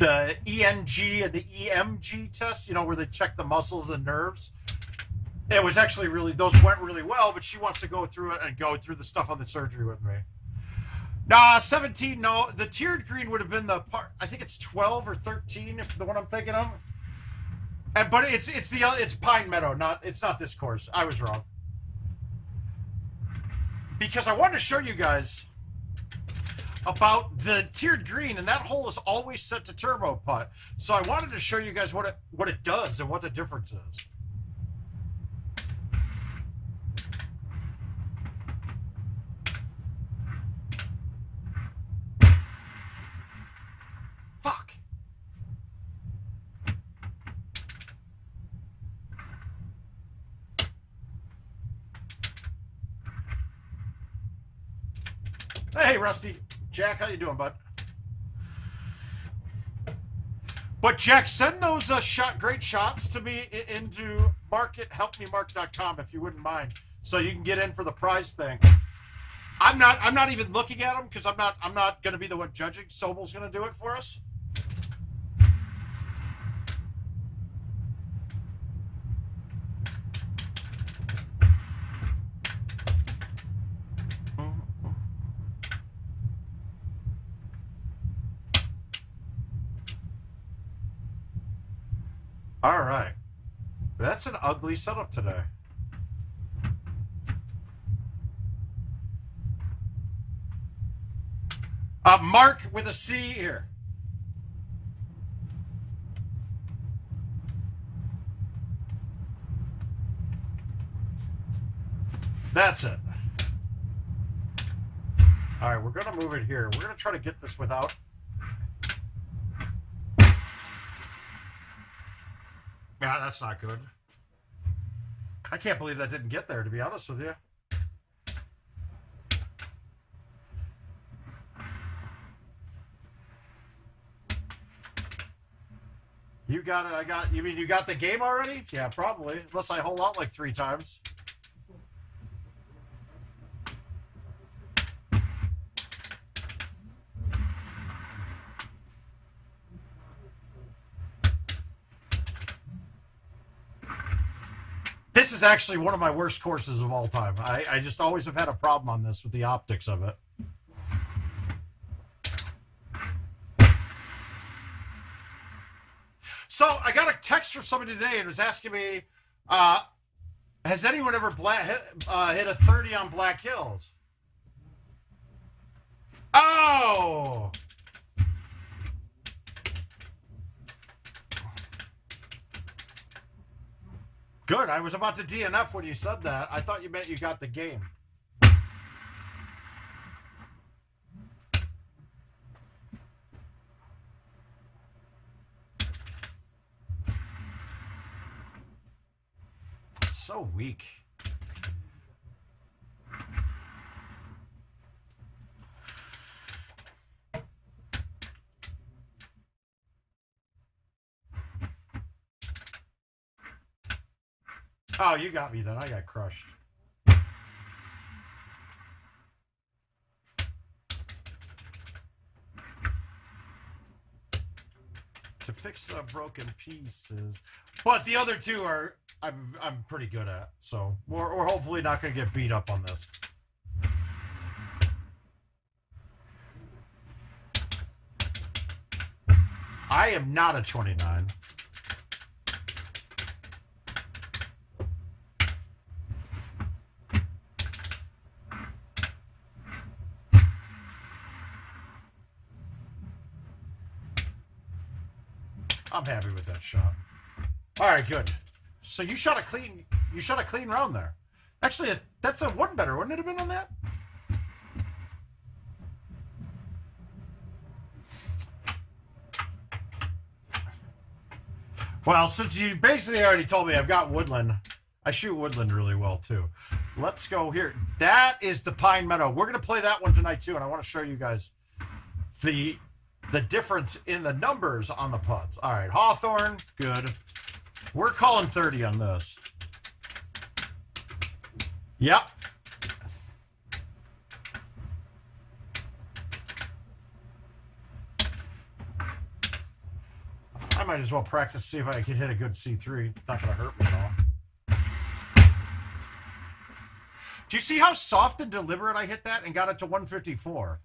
ENG and the EMG tests, you know, where they check the muscles and nerves. It was actually really, those went really well, but she wants to go through it and go through the stuff on the surgery with me. Nah, 17, no. The tiered green would have been the part, I think it's 12 or 13, if the one I'm thinking of. But it's Pine Meadow, it's not this course. I was wrong. Because I wanted to show you guys about the tiered green, and that hole is always set to turbo putt. So I wanted to show you guys what it does and what the difference is. Fuck. Hey, Rusty. Jack, how you doing, bud? But, Jack, send those great shots to me into Marc at helpmemarc.com if you wouldn't mind, so you can get in for the prize thing. I'm not even looking at them because I'm not going to be the one judging. Sobel's going to do it for us. All right. That's an ugly setup today. Marc with a C here. That's it. All right, we're going to move it here. We're going to try to get this without... Yeah, that's not good. I can't believe that didn't get there, to be honest with you. You got it. You mean you got the game already? Yeah, probably. Unless I hold out like 3 times. This is actually one of my worst courses of all time. I just always have had a problem on this with the optics of it. So I got a text from somebody today and was asking me, has anyone ever hit a 30 on Black Hills? Oh! Good. I was about to DNF when you said that. I thought you meant you got the game. So weak. Oh, you got me then. I got crushed. To fix the broken pieces. But the other 2 are I'm pretty good at. So we're hopefully not going to get beat up on this. I am not a 29. I'm happy with that shot. All right, good. So you shot a clean round there. Actually, that's a 1 better. Wouldn't it have been on that? Well, since you basically already told me I've got woodland, I shoot woodland really well too. Let's go here. That is the Pine Meadow. We're going to play that one tonight too, and I want to show you guys the difference in the numbers on the putts. All right, Hawthorne, good. We're calling 30 on this. Yep. I might as well practice, see if I can hit a good C3. Not going to hurt me at all. Do you see how soft and deliberate I hit that and got it to 154?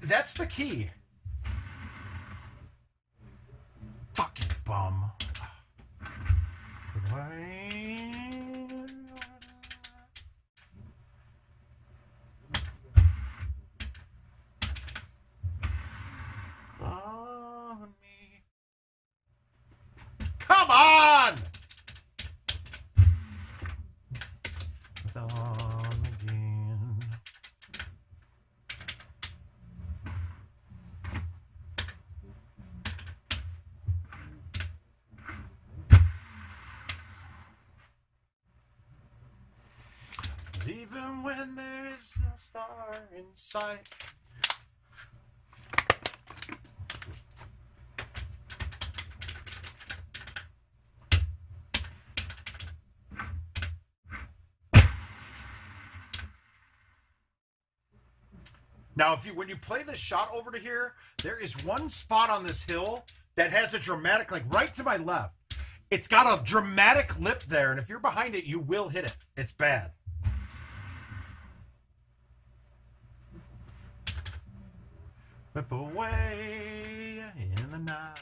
That's the key. Fucking bum. Come on! Again. Even when there is no star in sight. Now, when you play this shot over to here, there is one spot on this hill that has a dramatic, like right to my left. It's got a dramatic lip there, and if you're behind it, you will hit it. It's bad. Whip away in the night.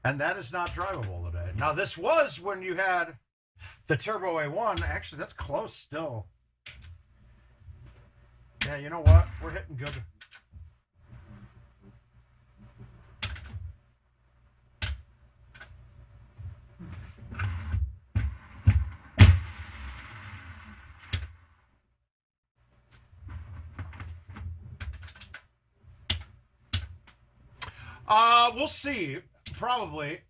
And that is not drivable today. Now, this was when you had the Turbo A1. Actually, that's close still. Yeah, you know what? We're hitting good. We'll see. Probably.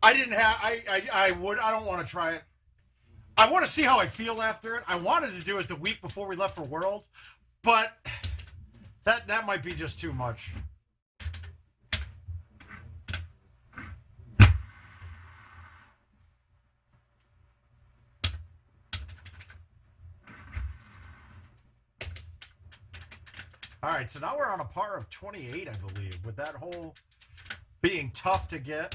I didn't have. I don't want to try it. I want to see how I feel after it. I wanted to do it the week before we left for World, but that might be just too much. All right, so now we're on a par of 28, I believe, with that hole being tough to get.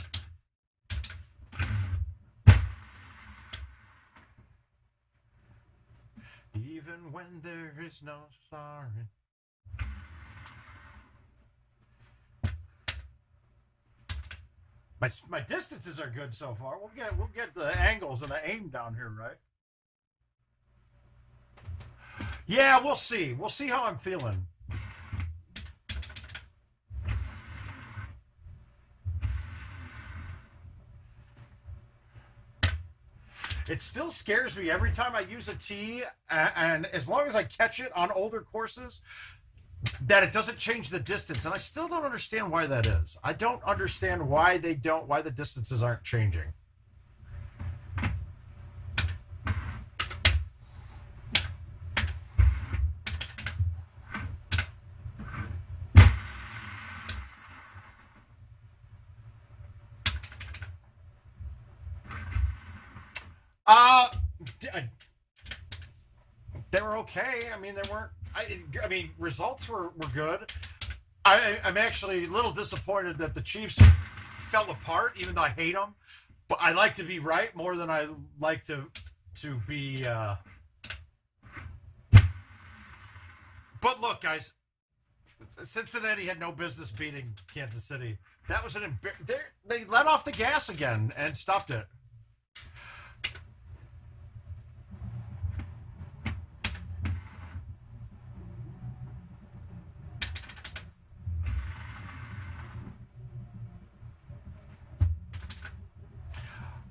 Even when there is no sorry. My distances are good so far. We'll get the angles and the aim down here, right? Yeah, we'll see. We'll see how I'm feeling. It still scares me every time I use a tee, and as long as I catch it on older courses, that it doesn't change the distance. And I still don't understand why that is. I don't understand why the distances aren't changing. They were okay. I mean, they weren't. I mean, results were good. I'm actually a little disappointed that the Chiefs fell apart, even though I hate them. But I like to be right more than I like to be. But look, guys, Cincinnati had no business beating Kansas City. That was an they let off the gas again and stopped it.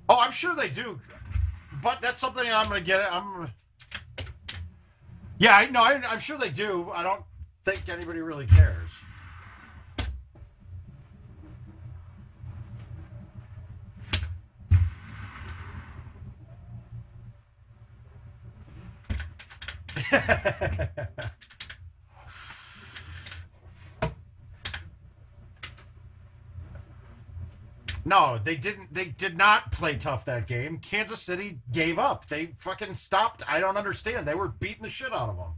Oh, I'm sure they do, but that's something I'm gonna get. Yeah, I'm sure they do. I don't think anybody really cares. No, they didn't. They did not play tough that game. Kansas City gave up. They fucking stopped. I don't understand. They were beating the shit out of them.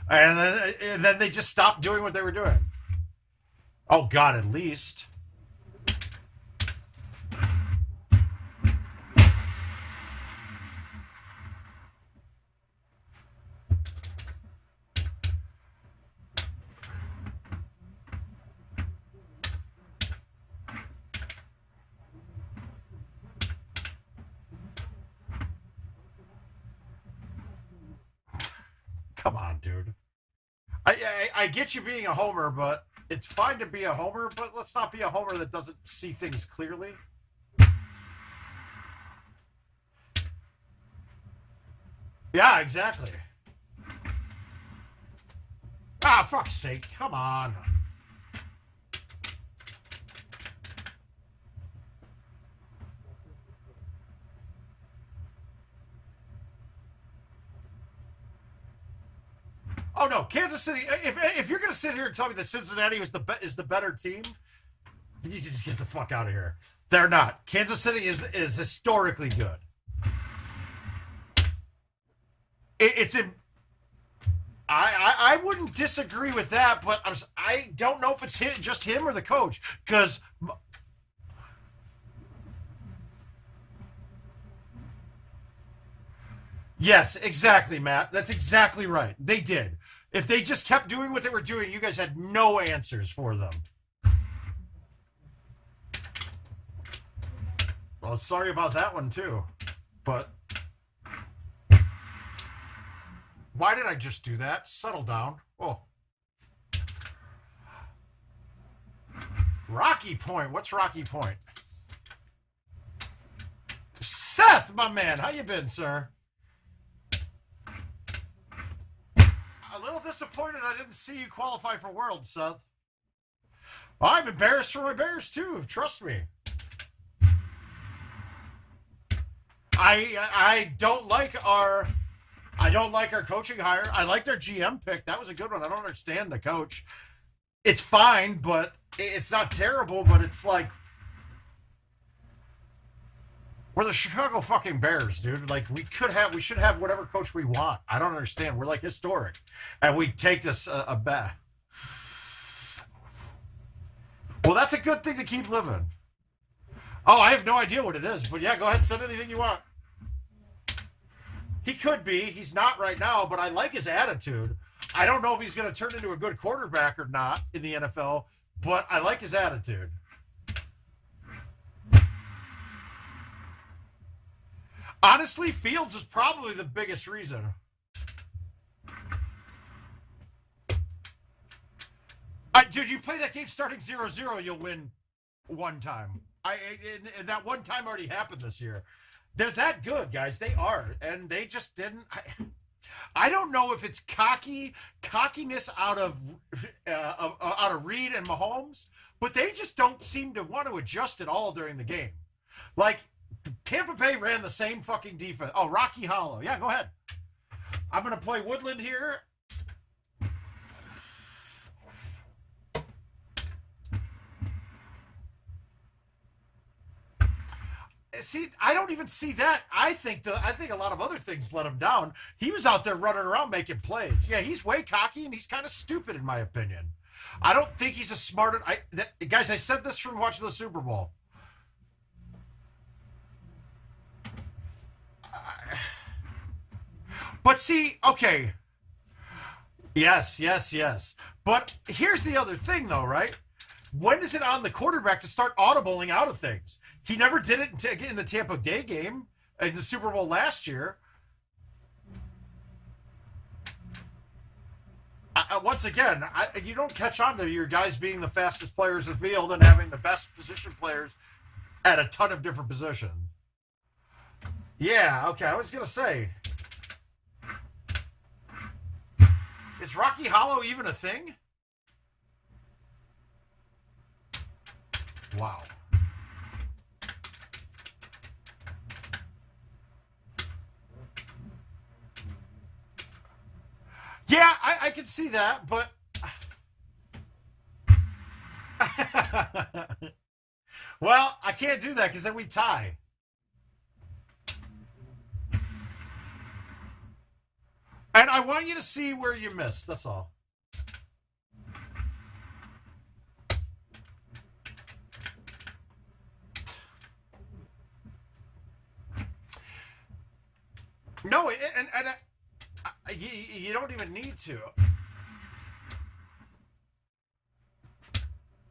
And then they just stopped doing what they were doing. Oh, God, at least. Come on, dude. I get you being a homer, but it's fine to be a homer, but let's not be a homer that doesn't see things clearly. Yeah, exactly. Ah, fuck's sake. Come on. Oh no, Kansas City. If you're gonna sit here and tell me that Cincinnati is the better team, you can just get the fuck out of here. They're not. Kansas City is historically good. I wouldn't disagree with that, but I don't know if it's just him or the coach, because. Yes, exactly, Matt. That's exactly right. They did. If they just kept doing what they were doing, you guys had no answers for them. Well, sorry about that one, too. But why did I just do that? Settle down. Oh. Rocky Point. What's Rocky Point? Seth, my man. How you been, sir? A little disappointed I didn't see you qualify for Worlds, Seth. I'm embarrassed for my Bears, too. Trust me. I don't like our coaching hire. I like their GM pick. That was a good one. I don't understand the coach. It's fine, but it's not terrible. But it's like we're the Chicago fucking Bears, dude. Like we should have whatever coach we want. I don't understand. We're like historic, and we take this a bet. Well, that's a good thing to keep living. Oh, I have no idea what it is, but yeah, go ahead and send anything you want. He could be. He's not right now, but I like his attitude. I don't know if he's going to turn into a good quarterback or not in the NFL, but I like his attitude. Honestly, Fields is probably the biggest reason. Dude, you play that game starting 0-0, you'll win one time. And that one time already happened this year. They're that good, guys. They are. And they just didn't. I don't know if it's cockiness out of Reed and Mahomes, but they just don't seem to want to adjust at all during the game. Like, Tampa Bay ran the same fucking defense. Oh, Rocky Hollow. Yeah, go ahead. I'm going to play Woodland here. See, I don't even see that. I think a lot of other things let him down. He was out there running around making plays. Yeah, he's way cocky and he's kind of stupid in my opinion. I don't think he's a smarter. Guys, I said this from watching the Super Bowl. But see, okay. Yes. But here's the other thing, though, right? When is it on the quarterback to start audibling out of things? He never did it in the Tampa Bay game, in the Super Bowl last year. Once again, you don't catch on to your guys being the fastest players in the field and having the best position players at a ton of different positions. Yeah, okay, I was going to say. Is Rocky Hollow even a thing? Wow. Yeah, I can see that, but well, I can't do that because then we tie. And I want you to see where you missed. That's all. No, you don't even need to.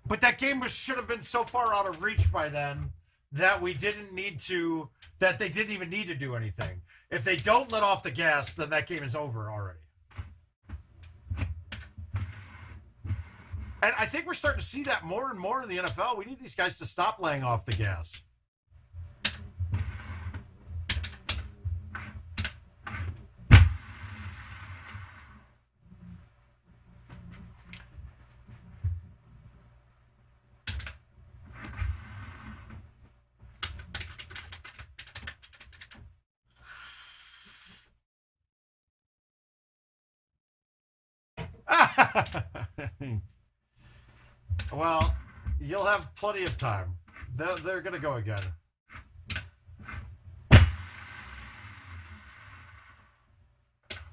But that game should have been so far out of reach by then that we didn't need to, that they didn't even need to do anything. If they don't let off the gas, then that game is over already. And I think we're starting to see that more and more in the NFL. We need these guys to stop laying off the gas. Well, you'll have plenty of time. They're going to go again.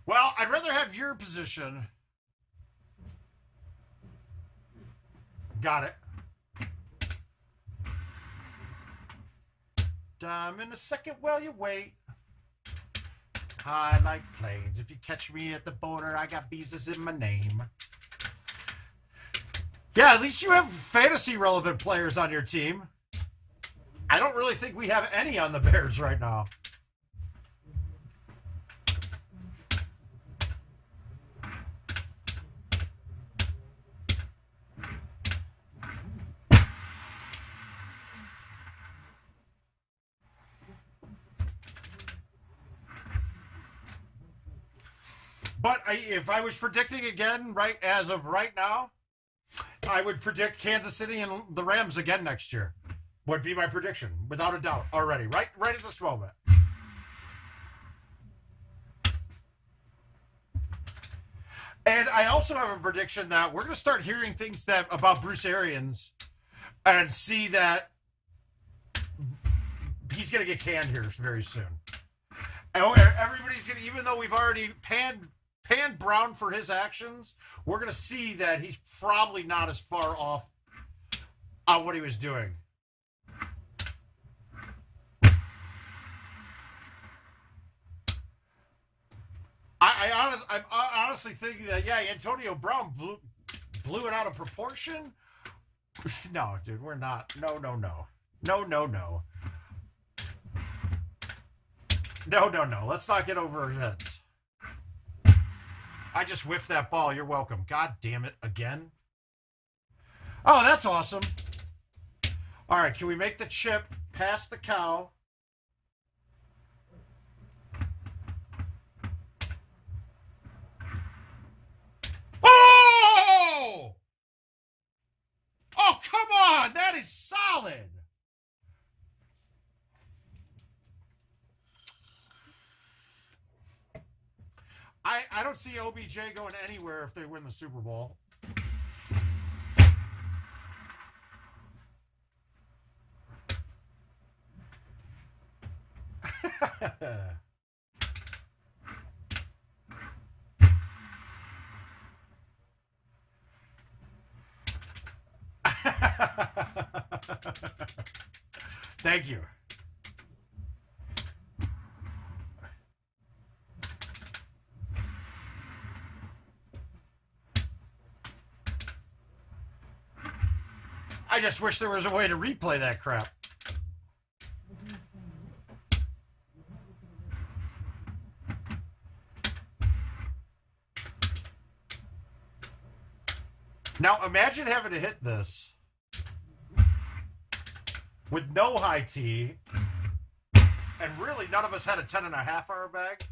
Well, I'd rather have your position. Got it. Dime in a second while you wait. I like planes. If you catch me at the border, I got visas in my name. Yeah, at least you have fantasy-relevant players on your team. I don't really think we have any on the Bears right now. But if I was predicting again, right as of right now, I would predict Kansas City and the Rams again next year. Would be my prediction, without a doubt, already. Right at this moment. And I also have a prediction that we're going to start hearing things that about Bruce Arians and see that he's going to get canned here very soon. And everybody's going to, even though we've already panned Brown for his actions, we're going to see that he's probably not as far off on what he was doing. I'm honestly thinking that, yeah, Antonio Brown blew it out of proportion. No, dude, we're not. No. No. Let's not get over our heads. I just whiffed that ball. You're welcome. God damn it. Again? Oh, that's awesome. All right, can we make the chip past the cow? Oh! Oh, come on! That is solid! I don't see OBJ going anywhere if they win the Super Bowl. Thank you. I just wish there was a way to replay that crap. Now imagine having to hit this with no high tea, and really none of us had a 10.5 hour bag,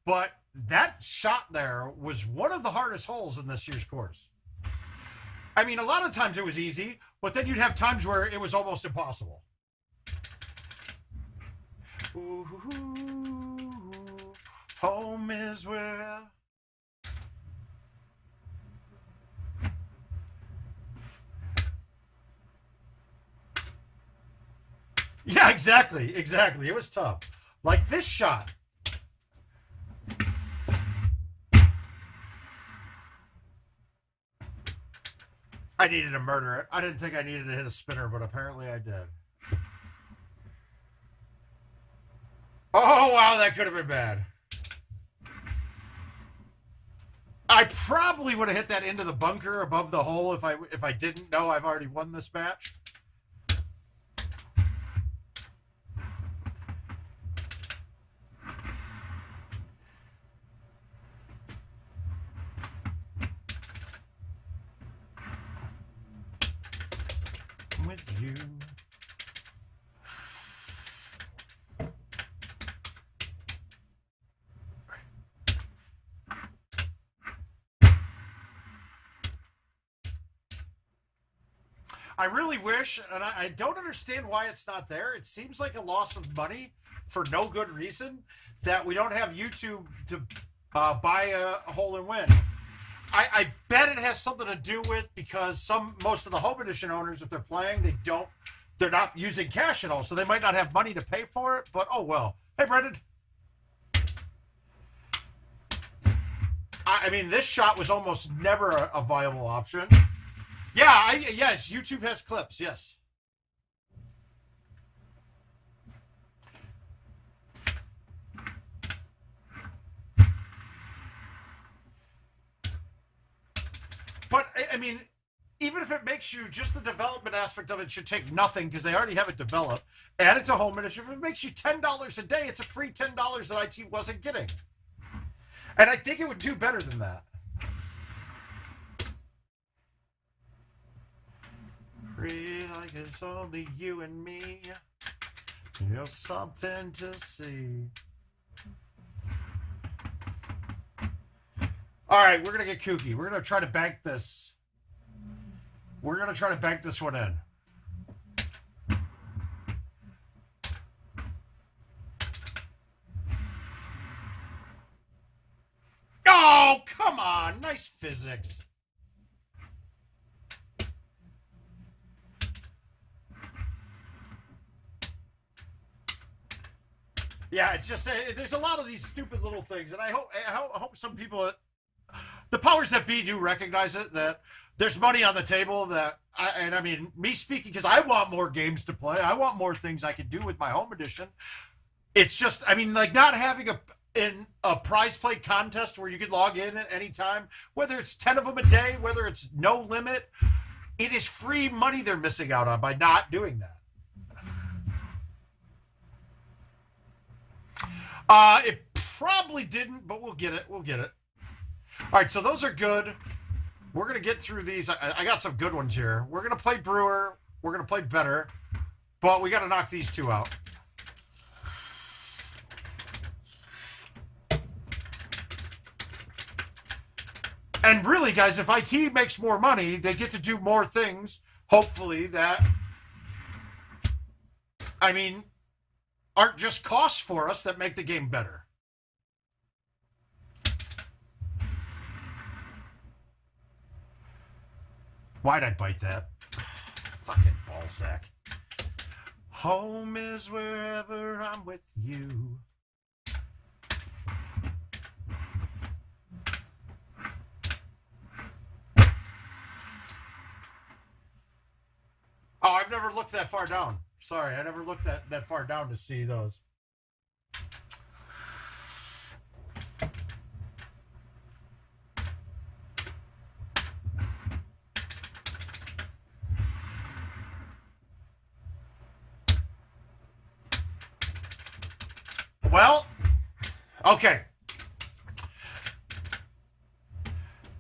but that shot there was one of the hardest holes in this year's course. I mean, a lot of times it was easy, but then you'd have times where it was almost impossible. Ooh, home is where... Yeah, exactly. It was tough. Like this shot. I needed to murder it. I didn't think I needed to hit a spinner, but apparently I did. Oh, wow, that could have been bad. I probably would have hit that into the bunker above the hole if I didn't know I've already won this match. With you. I really wish, and I don't understand why it's not there. It seems like a loss of money for no good reason that we don't have YouTube to buy a hole and win. I bet it has something to do with because most of the home edition owners, if they're playing, they're not using cash at all, so they might not have money to pay for it. But oh well. Hey, Brendan. I mean, this shot was almost never a viable option. Yeah, yes, YouTube has clips, yes. But, I mean, even if it makes you, just the development aspect of it should take nothing because they already have it developed. Add it to home edition. If it makes you $10 a day, it's a free $10 that IT wasn't getting. And I think it would do better than that. Free like it's only you and me. You're something to see. All right, we're going to get kooky. We're going to try to bank this. We're going to try to bank this one in. Oh, come on. Nice physics. Yeah, it's just there's a lot of these stupid little things, and I hope some people, the powers that be, do recognize it, that there's money on the table. That I mean, me speaking, because I want more games to play, I want more things I can do with my home edition. It's just, I mean, like not having a prize play contest where you could log in at any time, whether it's 10 of them a day, whether it's no limit, it is free money they're missing out on by not doing that. It probably didn't, but we'll get it. We'll get it. All right, so those are good. We're going to get through these. I got some good ones here. We're going to play Brewer. We're going to play better, but we got to knock these two out. And really, guys, if IT makes more money, they get to do more things, hopefully, that, I mean, aren't just costs for us that make the game better. Why'd I bite that? Fucking ballsack. Home is wherever I'm with you. Oh, I've never looked that far down. Sorry, I never looked that far down to see those. Well, okay.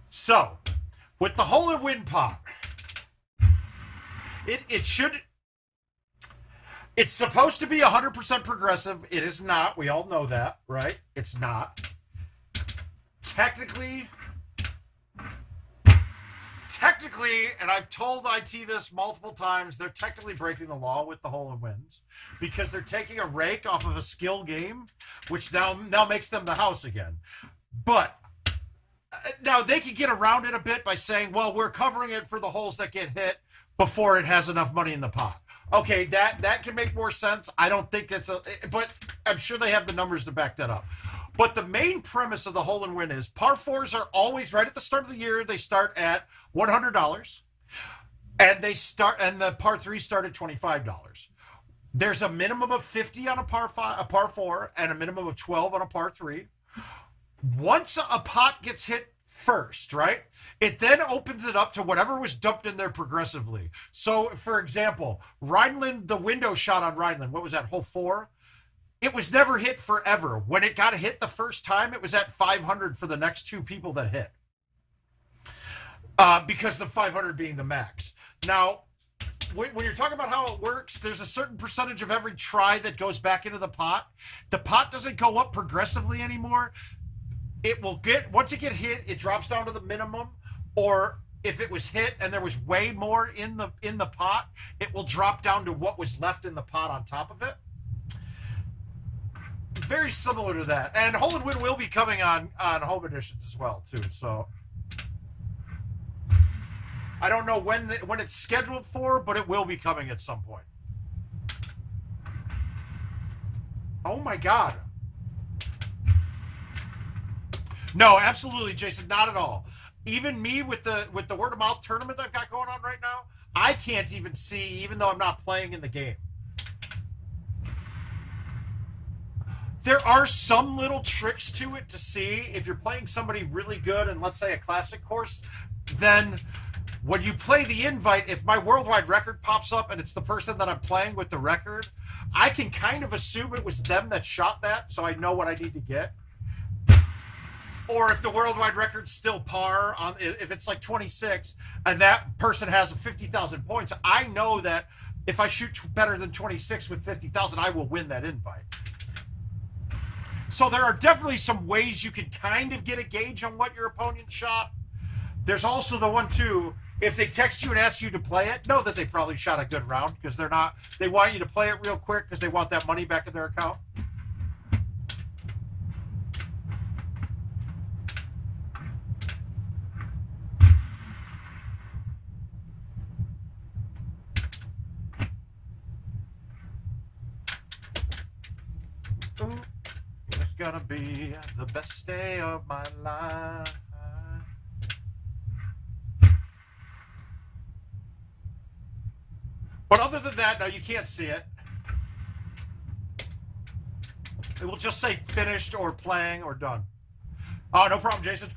So, with the hole and win pot, it should... It's supposed to be 100% progressive. It is not. We all know that, right? It's not. Technically, and I've told IT this multiple times, they're technically breaking the law with the hole and wins because they're taking a rake off of a skill game, which now makes them the house again. But now they can get around it a bit by saying, well, we're covering it for the holes that get hit before it has enough money in the pot. Okay, that can make more sense. I don't think that's but I'm sure they have the numbers to back that up. But the main premise of the hole and win is par fours are always right at the start of the year. They start at $100, and the par threes start at $25. There's a minimum of 50 on a par four, and a minimum of 12 on a par three. Once a pot gets hit first, right? It then opens it up to whatever was dumped in there progressively. So, for example, Rhineland, the window shot on Rhineland, what was that, hole 4? It was never hit forever. When it got hit the first time, it was at 500 for the next two people that hit. Because the 500 being the max. Now, when you're talking about how it works, there's a certain percentage of every try that goes back into the pot. The pot doesn't go up progressively anymore. It will get, once it gets hit, it drops down to the minimum, or if it was hit and there was way more in the pot, it will drop down to what was left in the pot on top of it. Very similar to that. And Hole and Win will be coming on home editions as well, too. So I don't know when it's scheduled for, but it will be coming at some point. Oh my God. No, absolutely, Jason, not at all. Even me with the word of mouth tournament I've got going on right now, I can't even see, even though I'm not playing in the game. There are some little tricks to it to see if you're playing somebody really good in, let's say, a classic course, then when you play the invite, if my worldwide record pops up and it's the person that I'm playing with the record, I can kind of assume it was them that shot that, so I know what I need to get. Or if the worldwide record's still par, if it's like 26, and that person has 50,000 points, I know that if I shoot better than 26 with 50,000, I will win that invite. So there are definitely some ways you can kind of get a gauge on what your opponent shot. There's also the one, too, if they text you and ask you to play it, know that they probably shot a good round because they want you to play it real quick because they want that money back in their account. Ooh, it's gonna be the best day of my life. But other than that, no, you can't see it. It will just say finished or playing or done. Oh, no problem, Jason.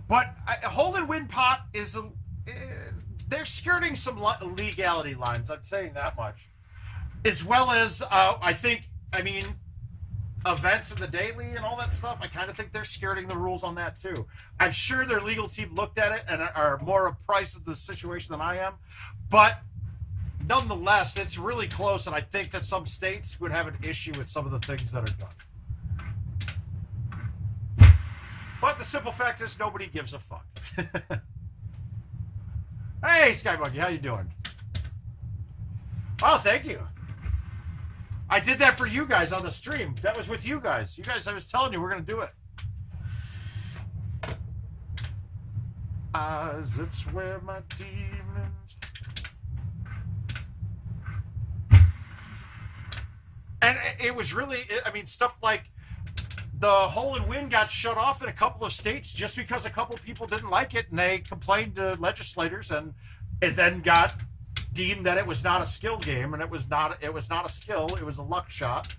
But a hole and win pot is they're skirting some legality lines. I'm saying that much, as well as I mean, events in the daily and all that stuff. I kind of think they're skirting the rules on that too. I'm sure their legal team looked at it and are more apprised of the situation than I am, but nonetheless, it's really close. And I think that some states would have an issue with some of the things that are done. But the simple fact is, nobody gives a fuck. Hey, Skybuggy, how you doing? Oh, thank you. I did that for you guys on the stream. That was with you guys. You guys, I was telling you, we're going to do it. Eyes, it's where my demons... And it was really, I mean, stuff like the hole and win got shut off in a couple of states just because a couple people didn't like it, and they complained to legislators, and it then got deemed that it was not a skill game, and it was not a skill, it was a luck shot.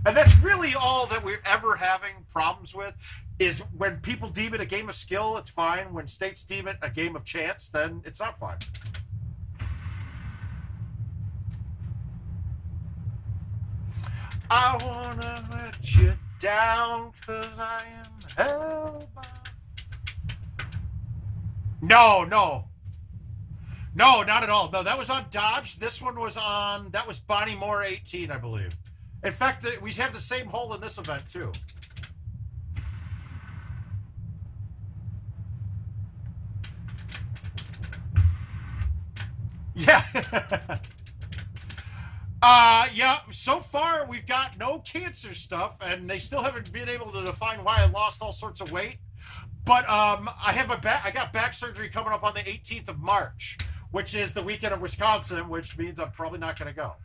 And that's really all that we're ever having problems with, is when people deem it a game of skill, it's fine. When states deem it a game of chance, then it's not fine. I wanna let you down, 'cause I am hellbound. No, not at all. No, that was on Dodge. This one was on, that was Bonnie Moore 18, I believe. In fact, we have the same hole in this event, too. Yeah. Yeah, so far we've got no cancer stuff, and they still haven't been able to define why I lost all sorts of weight. But I got back surgery coming up on the 18th of March, which is the weekend of Wisconsin, which means I'm probably not going to go.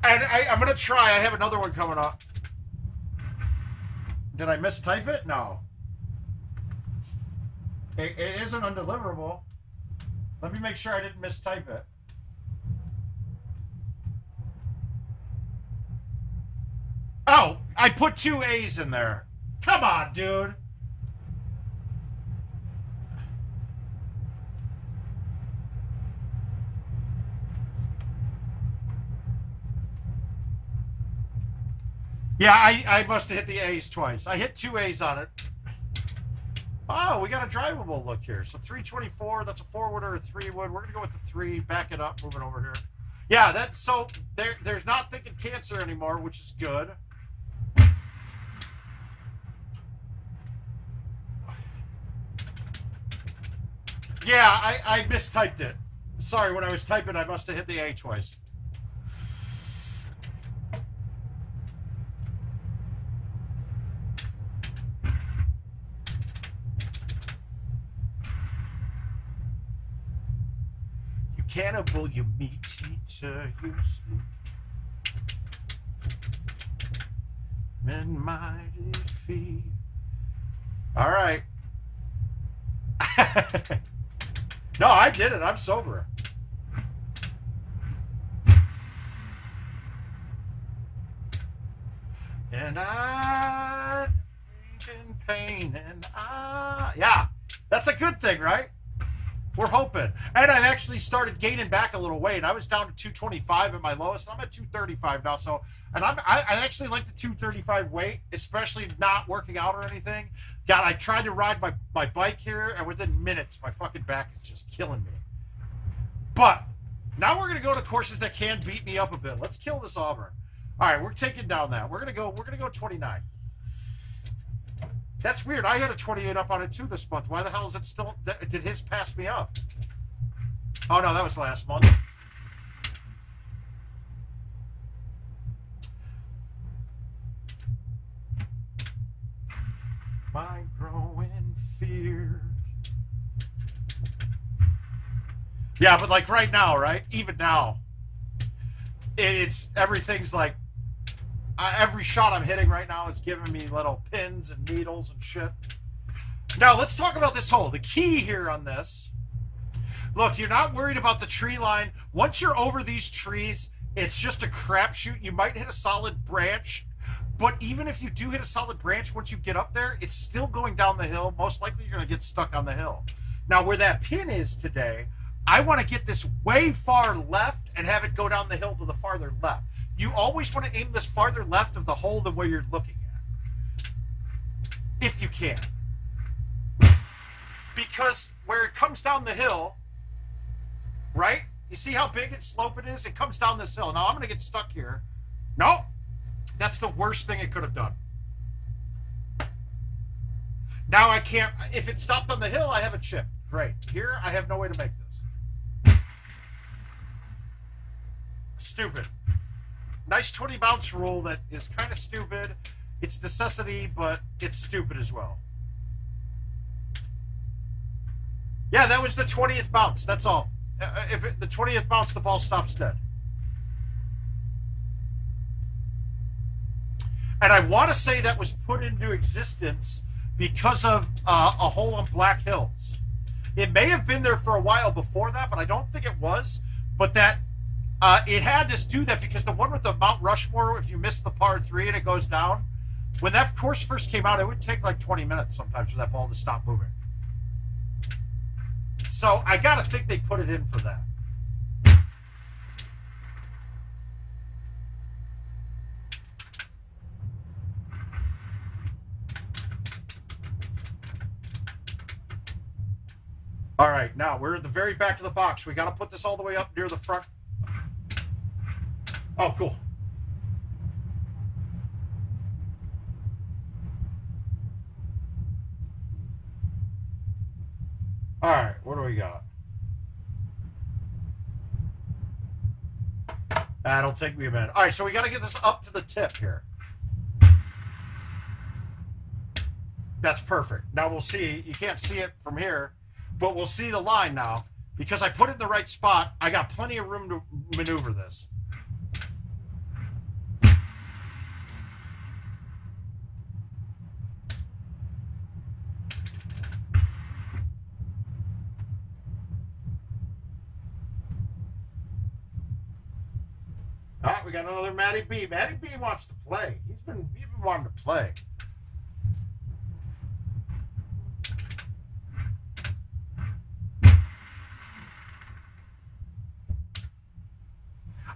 And I'm going to try. I have another one coming up. Did I mistype it? No. It isn't undeliverable. Let me make sure I didn't mistype it. Oh, I put 2 A's in there. Come on, dude. Yeah, I must have hit the A's twice. I hit 2 A's on it. Oh, we got a drivable look here. So 324, that's a 4-wood or a 3-wood. We're going to go with the 3, back it up, move it over here. Yeah, that's so there's not thinking cancer anymore, which is good. Yeah, I mistyped it. Sorry, when I was typing, I must have hit the A twice. Cannibal, you meat eater, you sleep. Men mighty feet. All right. No, I did it. I'm sober. And I'm in pain, and yeah, that's a good thing, right? We're hoping. And I actually started gaining back a little weight. I was down to 225 at my lowest, and I'm at 235 now. So, and I actually like the 235 weight, especially not working out or anything. God, I tried to ride my bike here, and within minutes, my fucking back is just killing me. But now we're gonna go to courses that can beat me up a bit. Let's kill this Auburn. All right, we're taking down that. We're gonna go 29. That's weird. I had a 28 up on it too this month. Why the hell is it still... Did his pass me up? Oh, no, that was last month. My growing fears Yeah, but like right now, right? Even now, everything's like every shot I'm hitting right now is giving me little pins and needles and shit. Now let's talk about this hole. The key here on this. Look, you're not worried about the tree line. Once you're over these trees, it's just a crapshoot. You might hit a solid branch, but even if you do hit a solid branch, once you get up there, it's still going down the hill. Most likely you're going to get stuck on the hill. Now, where that pin is today, I want to get this way far left and have it go down the hill to the farther left. You always want to aim this farther left of the hole than where you're looking at, if you can. Because where it comes down the hill, right? You see how big its slope it is? It comes down this hill. Now I'm going to get stuck here. No, that's the worst thing it could have done. Now I can't. If it stopped on the hill, I have a chip. Great. Here, I have no way to make this. Stupid. Nice 20 bounce rule that is kind of stupid. It's necessity, but it's stupid as well. Yeah, that was the 20th bounce. That's all. The 20th bounce, the ball stops dead. And I want to say that was put into existence because of a hole on Black Hills. It may have been there for a while before that, but I don't think it was. But that it had to do that because the one with the Mount Rushmore, if you miss the par 3 and it goes down, when that course first came out, it would take like 20 minutes sometimes for that ball to stop moving. So I got to think they put it in for that. All right, now we're at the very back of the box. We got to put this all the way up near the front. Oh, cool. All right, what do we got? That'll take me a minute. All right, so we got to get this up to the tip here. That's perfect. Now we'll see. You can't see it from here, but we'll see the line now. Because I put it in the right spot, I got plenty of room to maneuver this. Ah, we got another Matty B. Matty B wants to play. He's been wanting to play.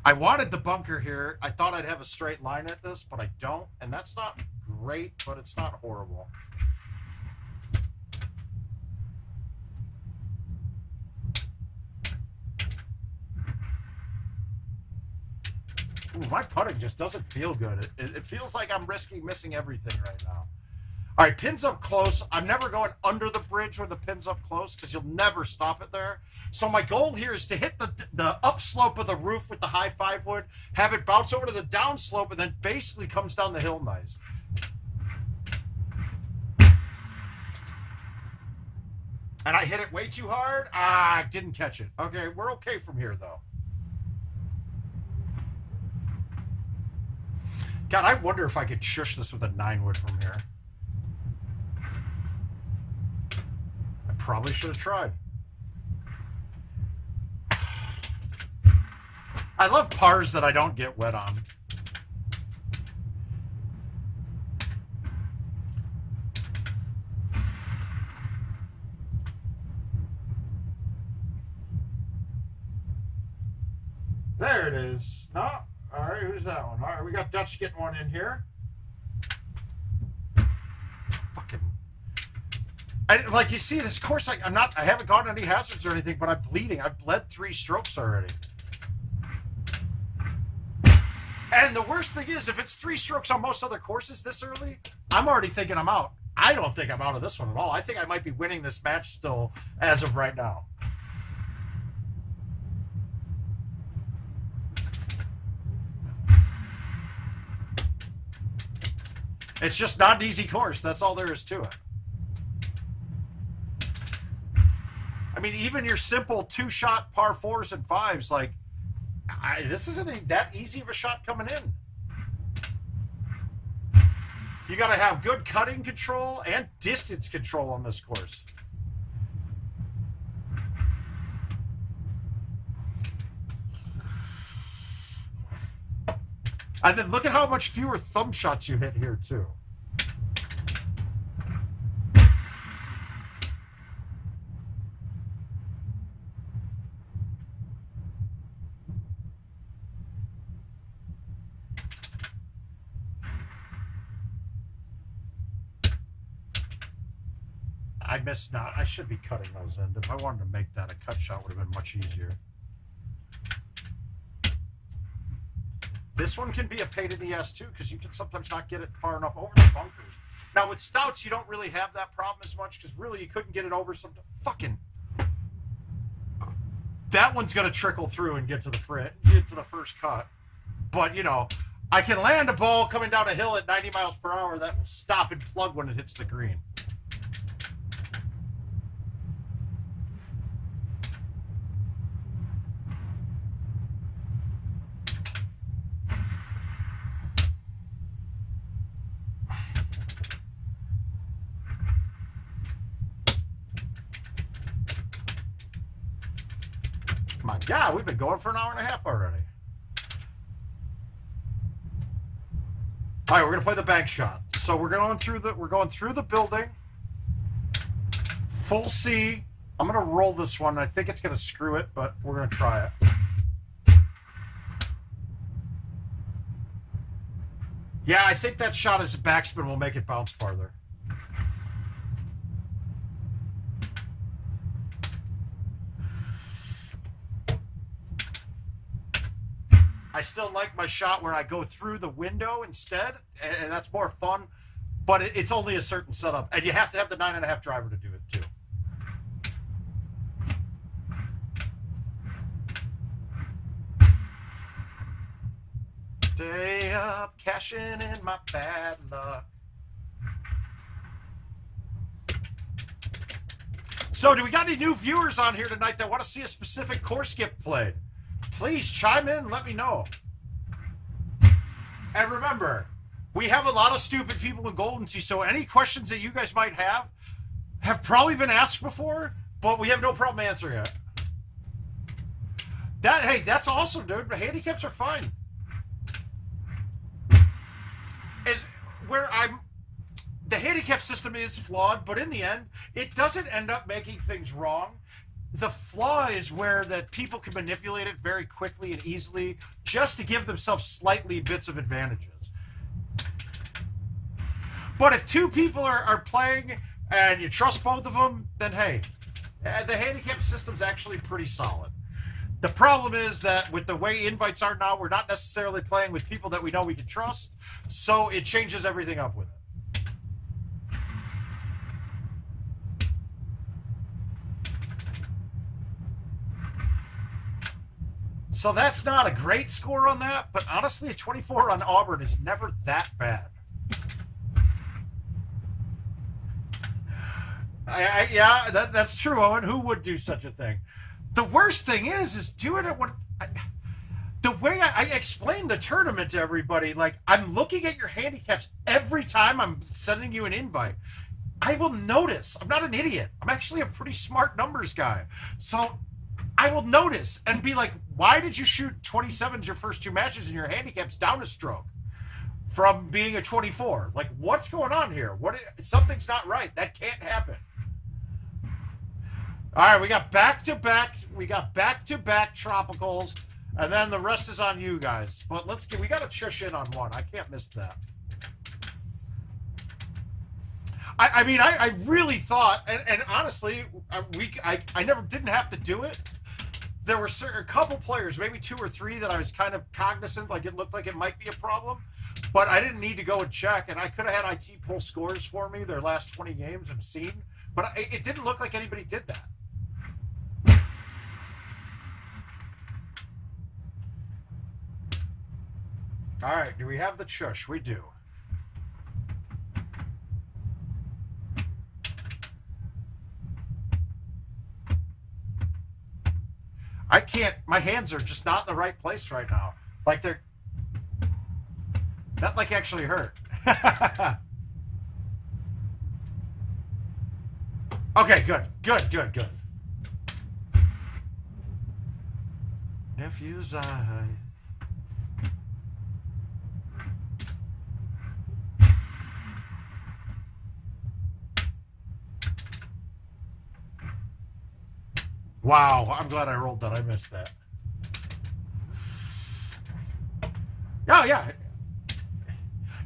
I wanted the bunker here. I thought I'd have a straight line at this, but I don't. And that's not great, but it's not horrible. Ooh, my putting just doesn't feel good. It feels like I'm risking missing everything right now. All right, pins up close. I'm never going under the bridge where the pin's up close because you'll never stop it there. So my goal here is to hit the upslope of the roof with the high 5-wood, have it bounce over to the downslope, and then basically comes down the hill nice. And I hit it way too hard. Ah, I didn't catch it. Okay, we're okay from here, though. God, I wonder if I could shush this with a 9-wood from here. I probably should have tried. I love pars that I don't get wet on. There it is. No. All right, who's that one? All right, we got Dutch getting one in here. Fucking. Like you see, this course, I haven't gotten any hazards or anything, but I'm bleeding. I've bled 3 strokes already. And the worst thing is, if it's 3 strokes on most other courses this early, I'm already thinking I'm out. I don't think I'm out of this one at all. I think I might be winning this match still as of right now. It's just not an easy course. That's all there is to it. I mean, even your simple 2-shot par 4s and 5s, like, this isn't that easy of a shot coming in. You got to have good cutting control and distance control on this course. And then look at how much fewer thumb shots you hit here, too. I missed not. I should be cutting those in. If I wanted to make that a cut shot, would have been much easier. This one can be a pain in the ass too, because you can sometimes not get it far enough over the bunkers. Now with stouts, you don't really have that problem as much, because really you couldn't get it over some fucking. That one's gonna trickle through and get to the first cut. But you know, I can land a ball coming down a hill at 90 miles per hour that will stop and plug when it hits the green. My God, we've been going for an hour and a half already. All right, we're gonna play the bank shot. So we're going through the building. Full C. I'm gonna roll this one. I think it's gonna screw it, but we're gonna try it. Yeah, I think that shot as a backspin will make it bounce farther. I still like my shot where I go through the window instead, and that's more fun, but it's only a certain setup, and you have to have the 9.5 driver to do it too. Stay up, cashing in my bad luck. So, do we got any new viewers on here tonight that want to see a specific course skip played? Please chime in and let me know. And remember, we have a lot of stupid people in GoldenTeeTV, so any questions that you guys might have probably been asked before, but we have no problem answering it. Hey, that's awesome, dude. The handicaps are fine. The handicap system is flawed, but in the end, it doesn't end up making things wrong. The flaw is where that people can manipulate it very quickly and easily just to give themselves slightly bits of advantages. But if two people are playing and you trust both of them, then hey, the handicap system's actually pretty solid. The problem is that with the way invites are now, we're not necessarily playing with people that we know we can trust, so it changes everything up with it. So that's not a great score on that, but honestly, a 24 on Auburn is never that bad. Yeah, that's true, Owen. Who would do such a thing? The worst thing is doing it when... the way I explain the tournament to everybody, like, I'm looking at your handicaps every time I'm sending you an invite. I will notice. I'm not an idiot. I'm actually a pretty smart numbers guy. So I will notice and be like, why did you shoot 27s your first 2 matches and your handicap's down a stroke from being a 24? Like, what's going on here? Something's not right. That can't happen. All right, we got back-to-back tropicals, and then the rest is on you guys. But we got to chush in on one. I can't miss that. I mean, I really thought, and honestly, I never didn't have to do it. There were a couple players, maybe 2 or 3, that I was kind of cognizant, like it looked like it might be a problem, but I didn't need to go and check, and I could have had IT pull scores for me their last 20 games and seen, but it didn't look like anybody did that. All right, do we have the chush? We do. I can't, my hands are just not in the right place right now. Like they're, that like actually hurt. Okay, good. Nephew's eye. Wow, I'm glad I rolled that. I missed that. Oh, yeah.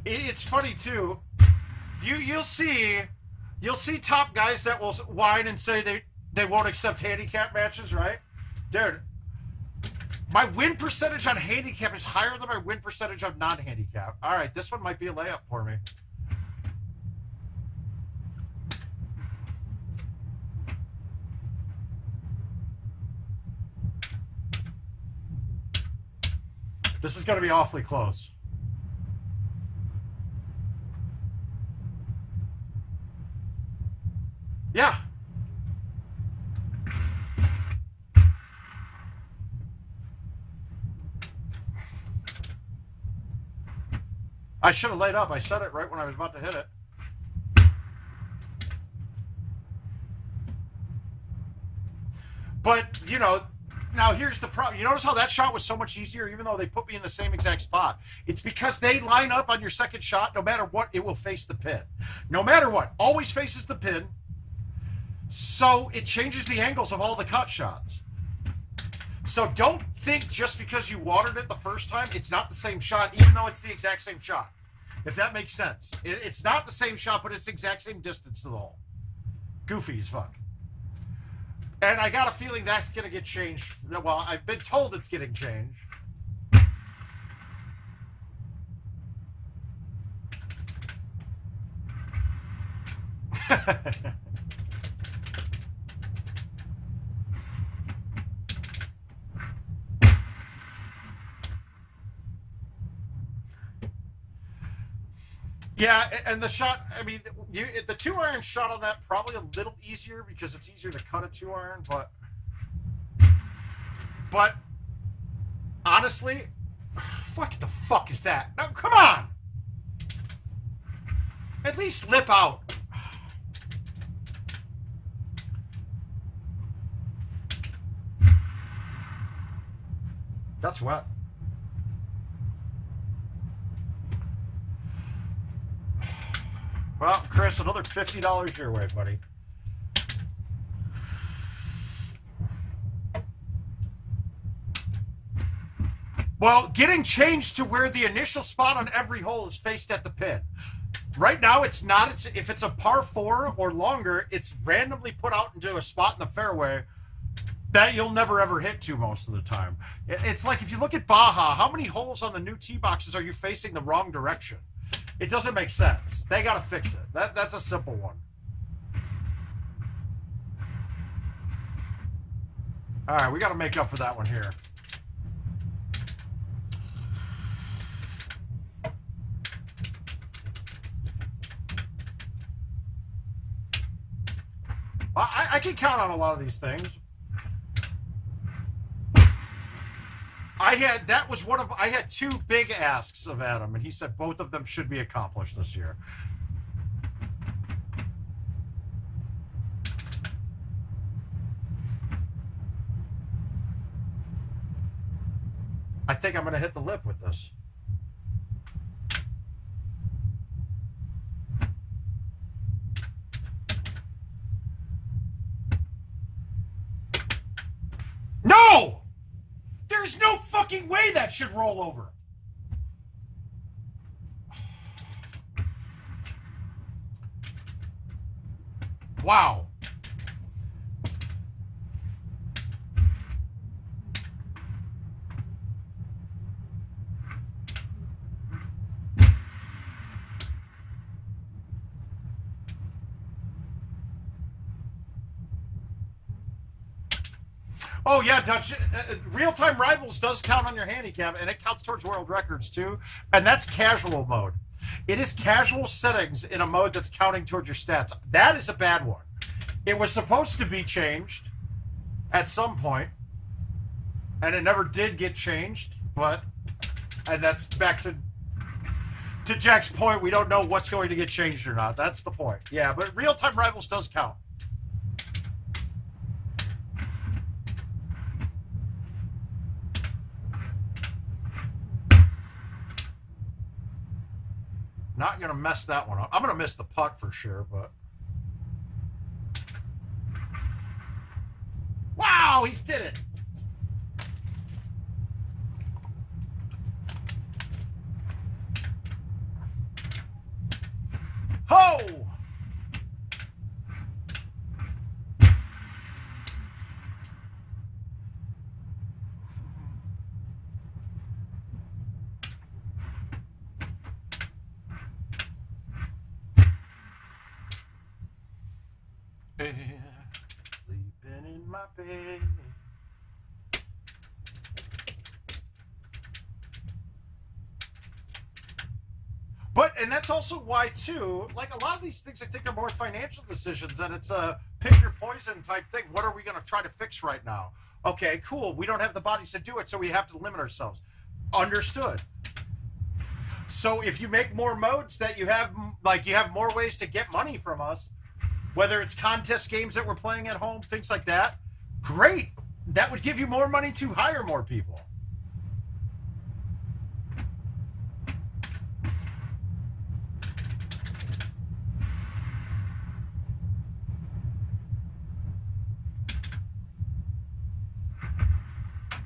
It's funny, too. You'll see top guys that will whine and say they won't accept handicap matches, right? Dude, my win percentage on handicap is higher than my win percentage on non-handicap. All right, this one might be a layup for me. This is going to be awfully close. Yeah. I should have laid up. I said it right when I was about to hit it. But, you know, now here's the problem. You notice how that shot was so much easier even though they put me in the same exact spot? It's because they line up on your second shot. No matter what, it will face the pin. No matter what. Always faces the pin. So it changes the angles of all the cut shots. So don't think just because you watered it the first time, it's not the same shot, even though it's the exact same shot. If that makes sense. It's not the same shot, but it's the exact same distance to the hole. Goofy as fuck. And I got a feeling that's going to get changed. Well, I've been told it's getting changed. Yeah, and the shot, I mean, the 2-iron shot on that probably a little easier because it's easier to cut a 2-iron, but honestly, what the fuck is that? No, come on! At least lip out. That's wet. Well, Chris, another $50 your way, buddy. Well, getting changed to where the initial spot on every hole is faced at the pin. Right now, it's not. If it's a par 4 or longer, it's randomly put out into a spot in the fairway that you'll never ever hit to most of the time. It's like if you look at Baja, how many holes on the new tee boxes are you facing the wrong direction? It doesn't make sense. They got to fix it. That's a simple one. All right, we got to make up for that one here. I can count on a lot of these things. I had 2 big asks of Adam, and he said both of them should be accomplished this year. I think I'm going to hit the lip with this. No! There's no fucking way that should roll over. Wow. Oh, yeah, Dutch. Real-time Rivals does count on your handicap, and it counts towards world records, too. And that's casual mode. It is casual settings in a mode that's counting towards your stats. That is a bad one. It was supposed to be changed at some point. And it never did get changed, but and that's back to Jack's point, we don't know what's going to get changed or not. That's the point. Yeah, but real-time rivals does count. Not going to mess that one up. I'm going to miss the putt for sure, but... Wow, he's did it. Ho! Sleeping in my bed. But, and that's also why, too, like a lot of these things I think are more financial decisions, and it's a pick your poison type thing. What are we going to try to fix right now? Okay, cool. We don't have the bodies to do it, so we have to limit ourselves. Understood. So if you make more modes that you have, like you have more ways to get money from us, whether it's contest games that we're playing at home, things like that, great. That would give you more money to hire more people.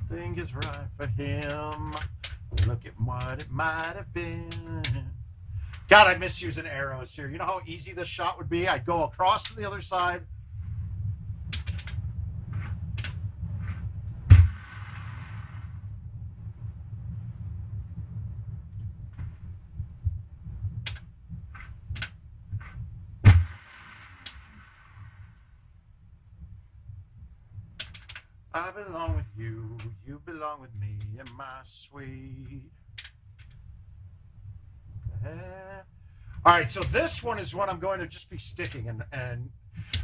Think it's right for him. Look at what it might have been. God, I miss using arrows here. You know how easy this shot would be? I'd go across to the other side. I belong with you, you belong with me, and my sweet. All right, so this one is what I'm going to just be sticking, and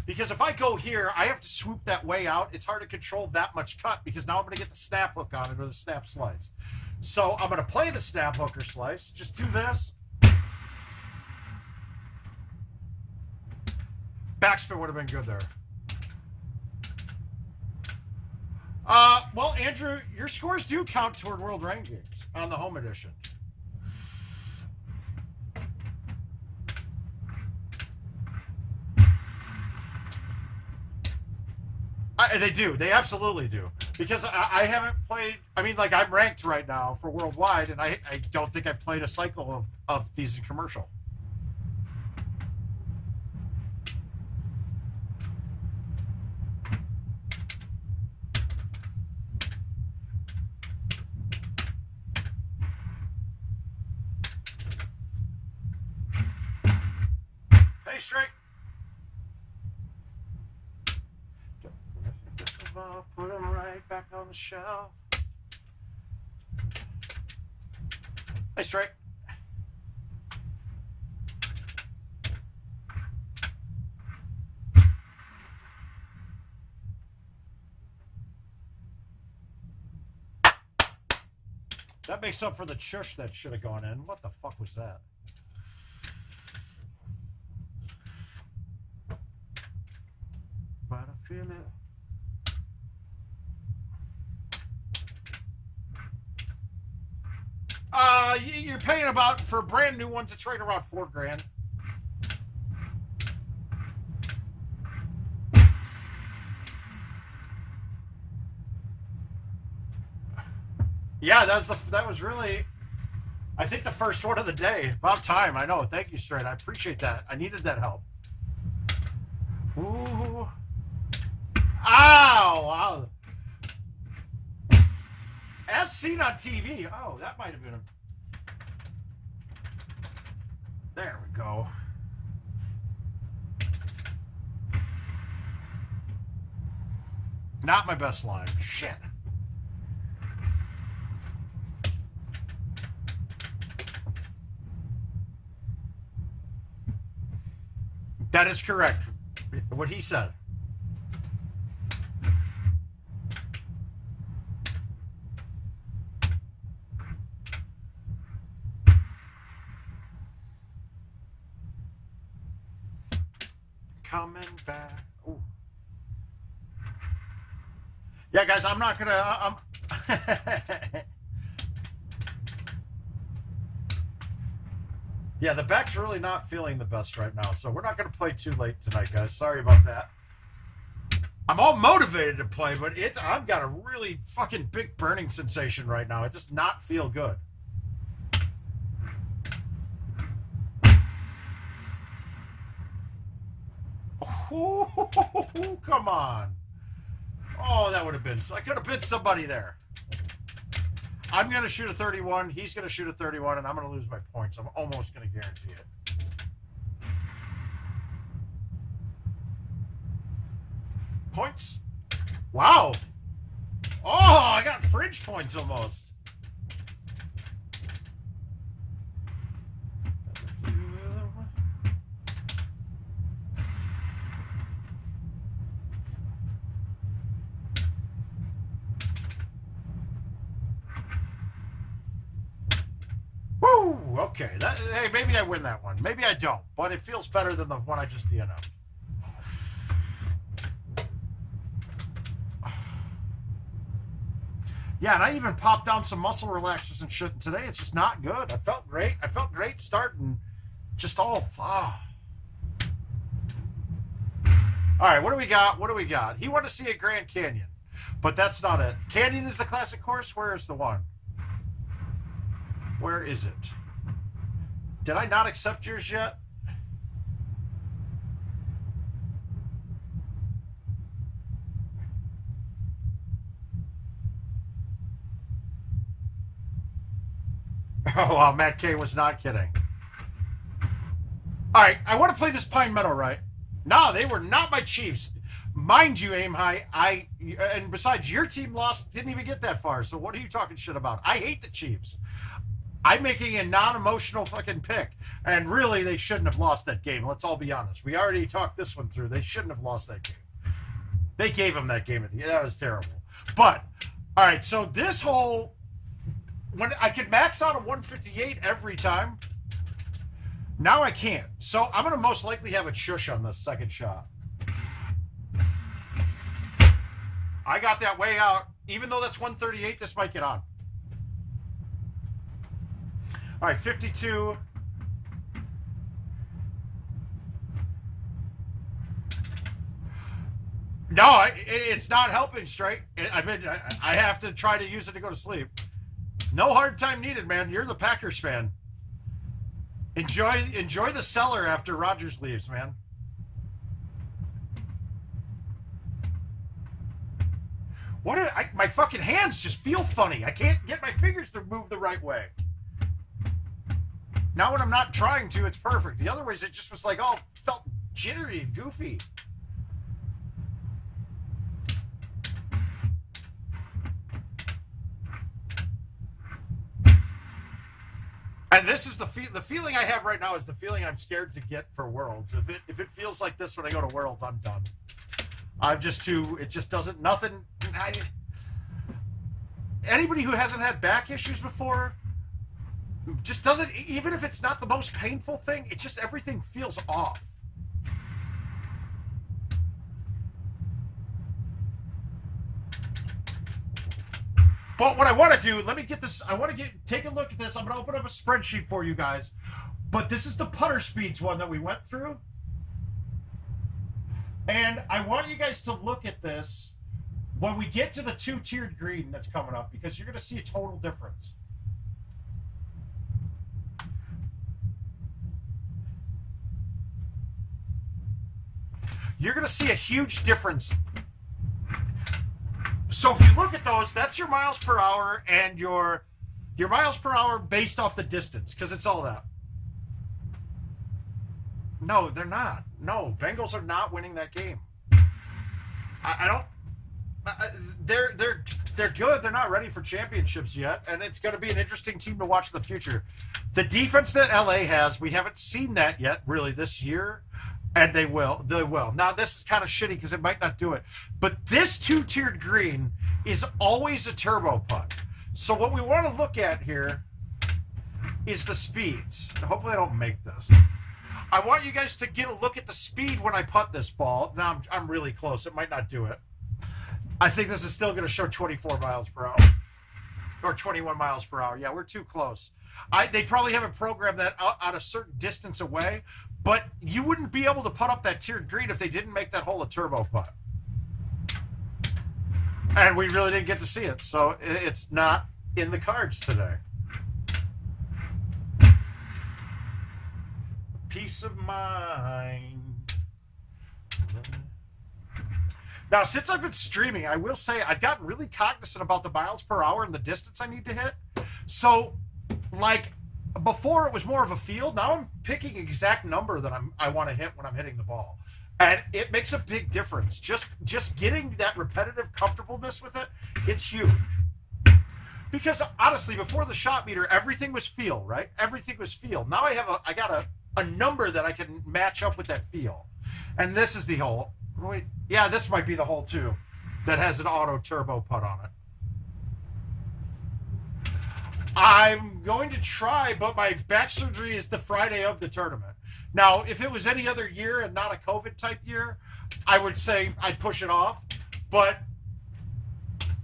because if I go here, I have to swoop that way out. It's hard to control that much cut because now I'm going to get the snap hook on it or the snap slice. So I'm going to play the snap hook or slice. Just do this. Backspin would have been good there. Well, Andrew, your scores do count toward World Rankings on the home edition. They do. They absolutely do. Because I haven't played... I mean, like, I'm ranked right now for Worldwide, and I don't think I've played a cycle of these in commercial. Hey, straight. Put them right back on the shelf. Hey, straight. That makes up for the chush that should have gone in. What the fuck was that? But I feel it. You're paying about, for brand new ones, it's right around $4 grand. Yeah, that was really, I think, the first one of the day. About time, I know. Thank you, Straight. I appreciate that. I needed that help. Ooh. Ow! Wow. As seen on TV. Oh, that might have been a... There we go. Not my best line. Shit. That is correct. What he said. coming back. Ooh. Yeah, guys, I'm not going to... Yeah, the back's really not feeling the best right now, so we're not going to play too late tonight, guys. Sorry about that. I'm all motivated to play, but I've got a really fucking big burning sensation right now. It does not feel good. Ooh, come on. Oh, that would have been... I could have been somebody there. I'm going to shoot a 31. He's going to shoot a 31, and I'm going to lose my points. I'm almost going to guarantee it. Points. Wow. Oh, I got fridge points almost. Woo! Okay. Hey, maybe I win that one. Maybe I don't, but it feels better than the one I just DNF'd. Yeah, and I even popped down some muscle relaxers and shit, and today it's just not good. I felt great. I felt great starting. Just all... Oh. All right, what do we got? What do we got? He wanted to see a Grand Canyon, but that's not it. Canyon is the classic course. Where is the one? Where is it? Did I not accept yours yet? Oh, wow, Matt K was not kidding. All right, I want to play this Pine Meadow, right? No, they were not my Chiefs. Mind you, Aim High, and besides, your team lost, didn't even get that far, so what are you talking shit about? I hate the Chiefs. I'm making a non-emotional fucking pick, and really, they shouldn't have lost that game. Let's all be honest. We already talked this one through. They shouldn't have lost that game. They gave them that game at the end. That was terrible. But, all right, so this whole... When I could max out a 158 every time, now I can't. So I'm going to most likely have a shush on this second shot. I got that way out. Even though that's 138, this might get on. All right, 52. No, it's not helping straight. I have to try to use it to go to sleep. No hard time needed, man. You're the Packers fan. Enjoy the cellar after Rodgers leaves, man. My fucking hands just feel funny. I can't get my fingers to move the right way. Now when I'm not trying to, it's perfect. The other ways, it just was like, oh, felt jittery and goofy. And this is the feeling I have right now is the feeling I'm scared to get for Worlds. If it feels like this when I go to Worlds, I'm done. I'm just too... It just doesn't... Nothing... Anybody who hasn't had back issues before just doesn't... Even if it's not the most painful thing, it just... Everything feels off. But what I want to do, let me get this, take a look at this. I'm going to open up a spreadsheet for you guys. But this is the putter speeds one that we went through. And I want you guys to look at this when we get to the two-tiered green that's coming up, because you're going to see a total difference. You're going to see a huge difference. So if you look at those, that's your miles per hour and your miles per hour based off the distance, because it's all that. No, they're not. No, Bengals are not winning that game. I don't. They're good. They're not ready for championships yet, and it's going to be an interesting team to watch in the future. The defense that LA has, we haven't seen that yet really this year. And they will. They will. Now, this is kind of shitty because it might not do it. But this two-tiered green is always a turbo putt. So what we want to look at here is the speeds. Hopefully I don't make this. I want you guys to get a look at the speed when I putt this ball. Now I'm really close. It might not do it. I think this is still going to show 24 miles per hour. Or 21 miles per hour. Yeah, we're too close. They probably have a program that out a certain distance away, but you wouldn't be able to putt up that tiered green if they didn't make that hole a turbo putt. And we really didn't get to see it, so it's not in the cards today. Peace of mind. Now, since I've been streaming, I will say I've gotten really cognizant about the miles per hour and the distance I need to hit. So, like, before it was more of a feel. Now I'm picking exact number that I want to hit when I'm hitting the ball. And it makes a big difference. Just getting that repetitive comfortableness with it, it's huge. Because, honestly, before the shot meter, everything was feel, right? Everything was feel. Now I got a number that I can match up with that feel. And this is the hole. Wait, yeah, this might be the hole too that has an auto turbo putt on it. I'm going to try, but my back surgery is the Friday of the tournament. Now, if it was any other year and not a COVID type year, I would say I'd push it off. But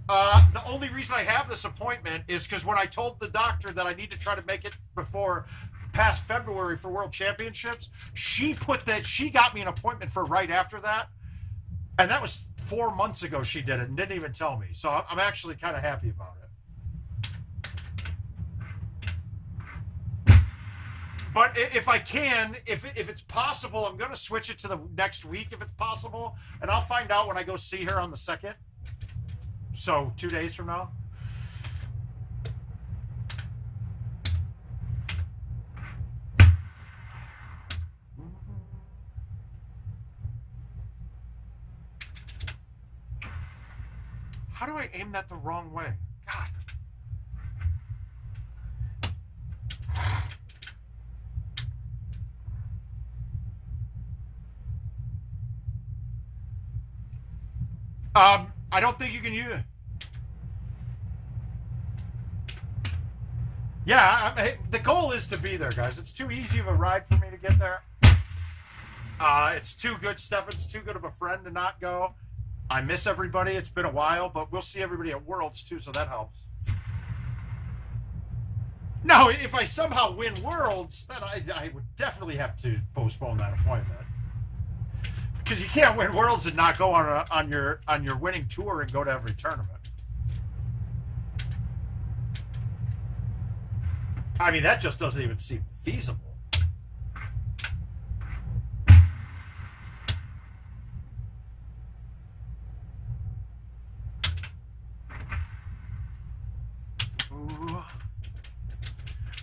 the only reason I have this appointment is because when I told the doctor that I need to try to make it before past February for World Championships, she got me an appointment for right after that. And that was 4 months ago she did it and didn't even tell me. So I'm actually kind of happy about it. But if I can, if it's possible, I'm going to switch it to the next week if it's possible. And I'll find out when I go see her on the 2nd. So 2 days from now. How do I aim that the wrong way? God. I don't think you can use it. Yeah, the goal is to be there, guys. It's too easy of a ride for me to get there. It's too good. Stefan's too good of a friend to not go. I miss everybody. It's been a while, but we'll see everybody at Worlds, too, so that helps. Now, if I somehow win Worlds, then I would definitely have to postpone that appointment. Because you can't win Worlds and not go on your winning tour and go to every tournament. I mean, that just doesn't even seem feasible. Ooh.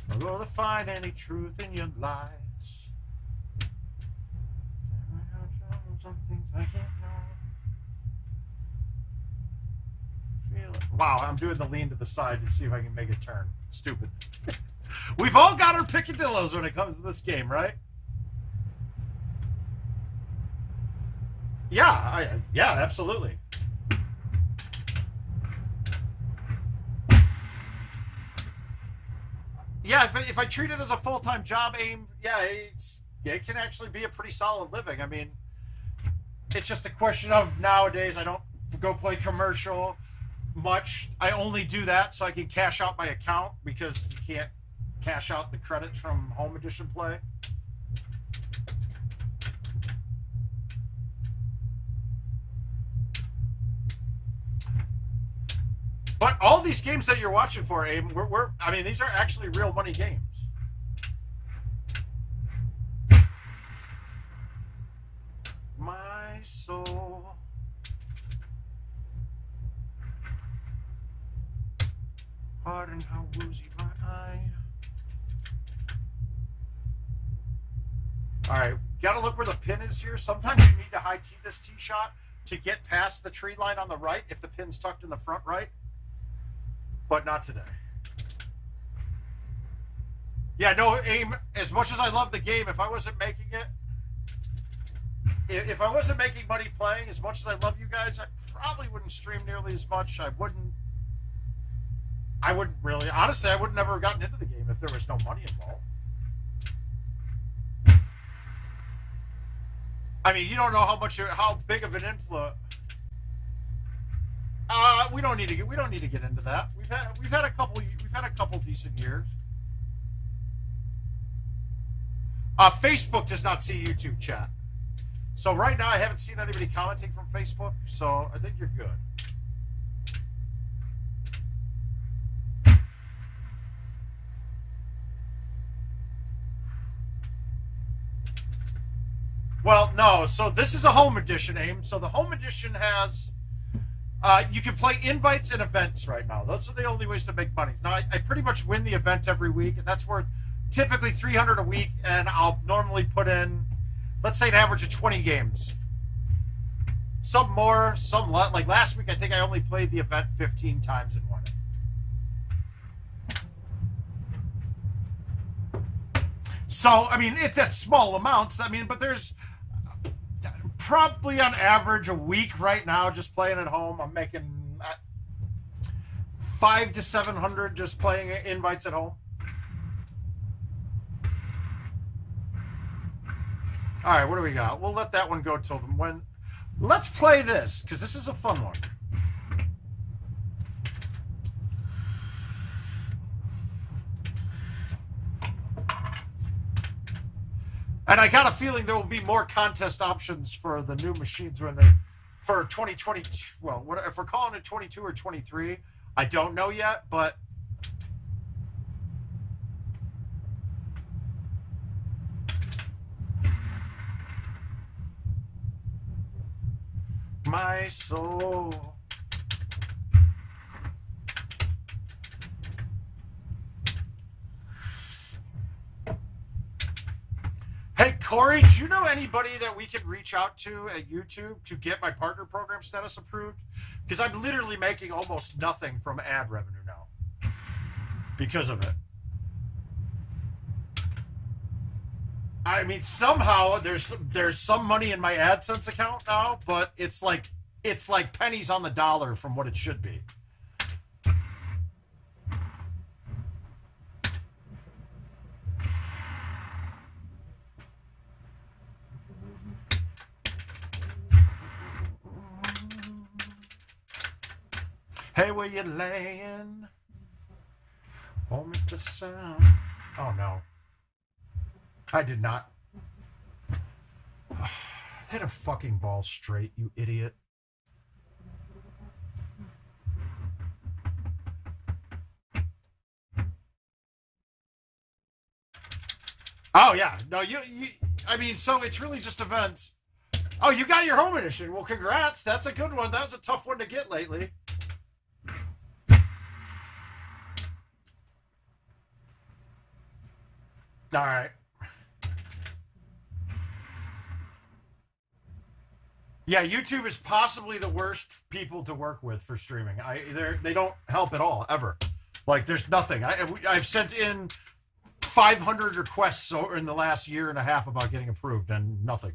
I'm gonna find any truth in your lies. Some things I can't know. Feel it. Wow, I'm doing the lean to the side to see if I can make a turn. Stupid. We've all got our picadillos when it comes to this game, right? Yeah, yeah, absolutely. Yeah, if I treat it as a full-time job, AIM, yeah, it can actually be a pretty solid living. I mean, it's just a question of nowadays I don't go play commercial much. I only do that so I can cash out my account because you can't cash out the credits from home edition play. But all these games that you're watching for, Abe, I mean, these are actually real money games. My soul. Pardon how woozy my eye. All right, got to look where the pin is here. Sometimes you need to high tee this tee shot to get past the tree line on the right if the pin's tucked in the front right. But not today. Yeah, no, AIM, as much as I love the game, if I wasn't making it, if I wasn't making money playing, as much as I love you guys, I probably wouldn't stream nearly as much. I wouldn't really, honestly, I would never have gotten into the game if there was no money involved. I mean, you don't know how big of an influence. We don't need to get into that. We've had a couple decent years. Facebook does not see YouTube chat. So right now I haven't seen anybody commenting from Facebook, so I think you're good. Well, no, so this is a home edition, AIM. So the home edition has, you can play invites and events right now. Those are the only ways to make money. Now, I pretty much win the event every week, and that's worth typically $300 a week, and I'll normally put in, let's say, an average of 20 games. Some more, some less. Like last week, I think I only played the event 15 times and won it. So, I mean, it's at small amounts. I mean, but there's probably on average a week right now just playing at home. I'm making $500 to $700 just playing invites at home. All right, what do we got? We'll let that one go till when. Let's play this because this is a fun one. And I got a feeling there will be more contest options for the new machines when they, for 2020. Well, what if we're calling it 22 or 23? I don't know yet, but my soul. Hey, Corey, do you know anybody that we can reach out to at YouTube to get my partner program status approved? Because I'm literally making almost nothing from ad revenue now because of it. I mean, somehow there's some money in my AdSense account now, but it's like pennies on the dollar from what it should be. Hey, where you laying? Hold me the sound. Oh no. I did not. Hit a fucking ball straight, you idiot. Oh yeah. No, you I mean, so it's really just events. Oh, you got your home edition. Well, congrats. That's a good one. That was a tough one to get lately. All right. Yeah, YouTube is possibly the worst people to work with for streaming. They don't help at all, ever. Like, there's nothing. I've sent in 500 requests in the last year and a half about getting approved, and nothing.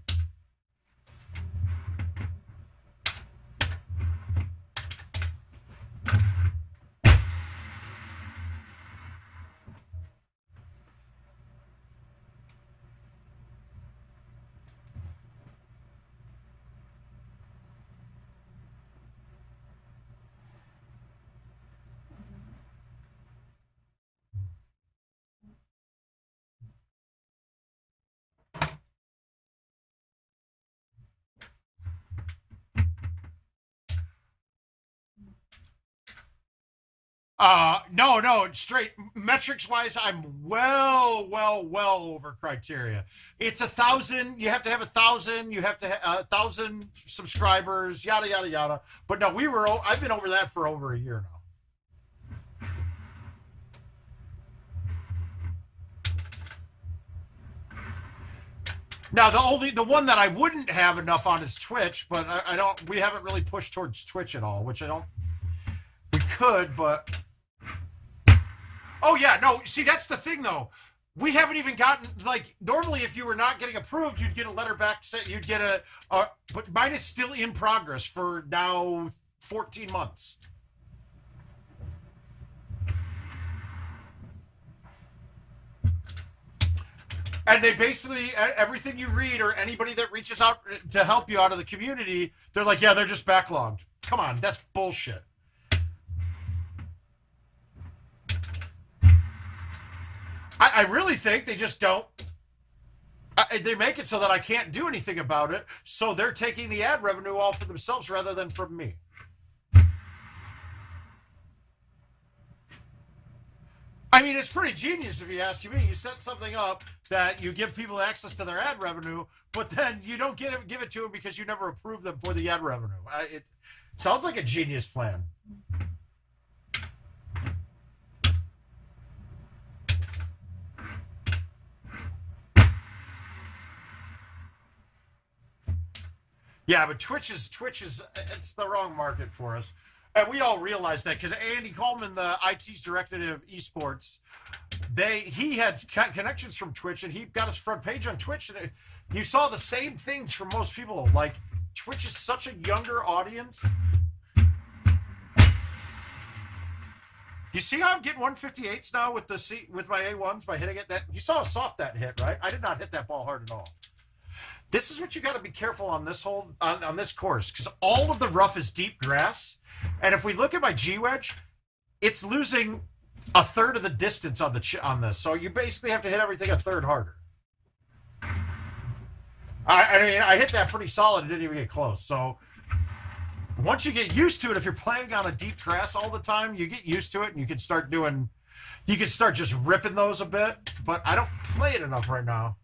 No, straight metrics wise, I'm well over criteria. It's 1,000. You have to have 1,000. You have to have 1,000 subscribers. Yada yada yada. But no, I've been over that for over a year now. Now the one that I wouldn't have enough on is Twitch, but we haven't really pushed towards Twitch at all, which we could, but. Oh, yeah, no, see, that's the thing, though. We haven't even gotten, like, normally if you were not getting approved, you'd get a letter back, you'd get but mine is still in progress for now 14 months. And they basically, everything you read or anybody that reaches out to help you out of the community, they're like, yeah, they're just backlogged. Come on, that's bullshit. I really think they just don't. They make it so that I can't do anything about it, so they're taking the ad revenue all for themselves rather than from me. I mean, it's pretty genius if you ask me. You set something up that you give people access to their ad revenue, but then you don't give it to them because you never approve them for the ad revenue. It sounds like a genius plan. Yeah, but Twitch is it's the wrong market for us. And we all realize that because Andy Coleman, the IT's director of esports, he had connections from Twitch, and he got his front page on Twitch, and you saw the same things from most people. Like, Twitch is such a younger audience. You see how I'm getting 158s now with my A1s by hitting it? You saw how soft that hit, right? I did not hit that ball hard at all. This is what you got to be careful on this hole, on this course, because all of the rough is deep grass. And if we look at my G wedge, it's losing a third of the distance on this. So you basically have to hit everything a third harder. I mean, I hit that pretty solid. It didn't even get close. So once you get used to it, if you're playing on a deep grass all the time, you get used to it, and you can start just ripping those a bit. But I don't play it enough right now.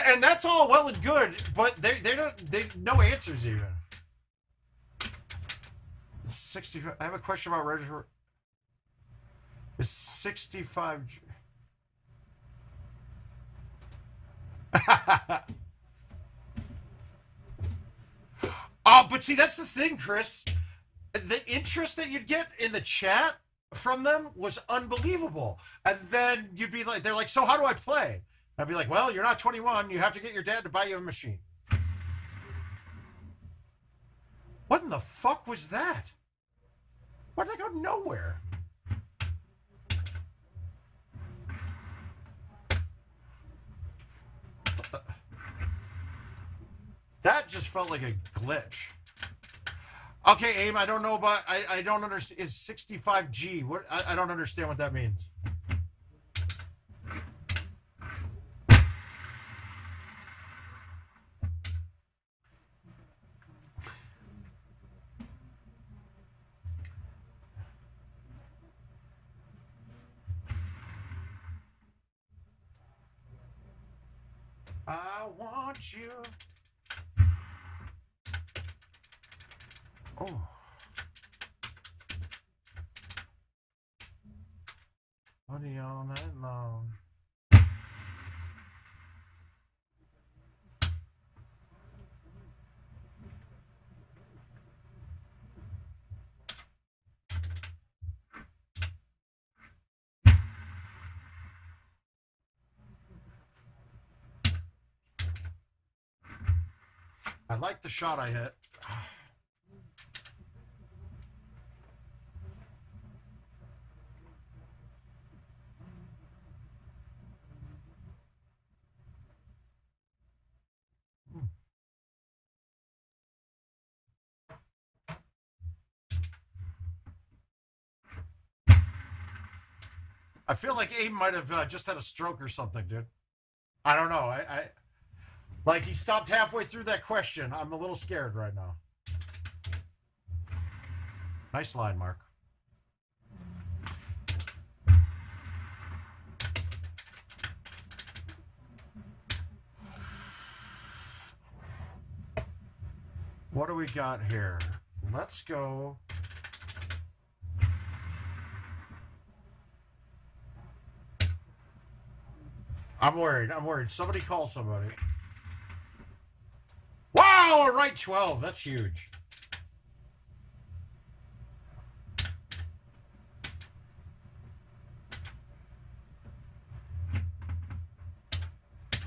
And that's all well and good, but they no answers even. 65. I have a question about register. Is 65? But see, that's the thing, Chris. The interest that you'd get in the chat from them was unbelievable. And then you'd be like, they're like, so how do I play? I'd be like, well, you're not 21. You have to get your dad to buy you a machine. What in the fuck was that? Why did that go nowhere? That just felt like a glitch. Okay, Aim, I don't know about... I don't understand... Is 65G... What? I don't understand what that means. I want you. Oh. Honey all night long. I like the shot I hit. I feel like Abe might have just had a stroke or something, dude. I don't know. Like, he stopped halfway through that question. I'm a little scared right now. Nice line, Mark. What do we got here? Let's go. I'm worried. I'm worried. Somebody call somebody. Wow, a right 12. That's huge.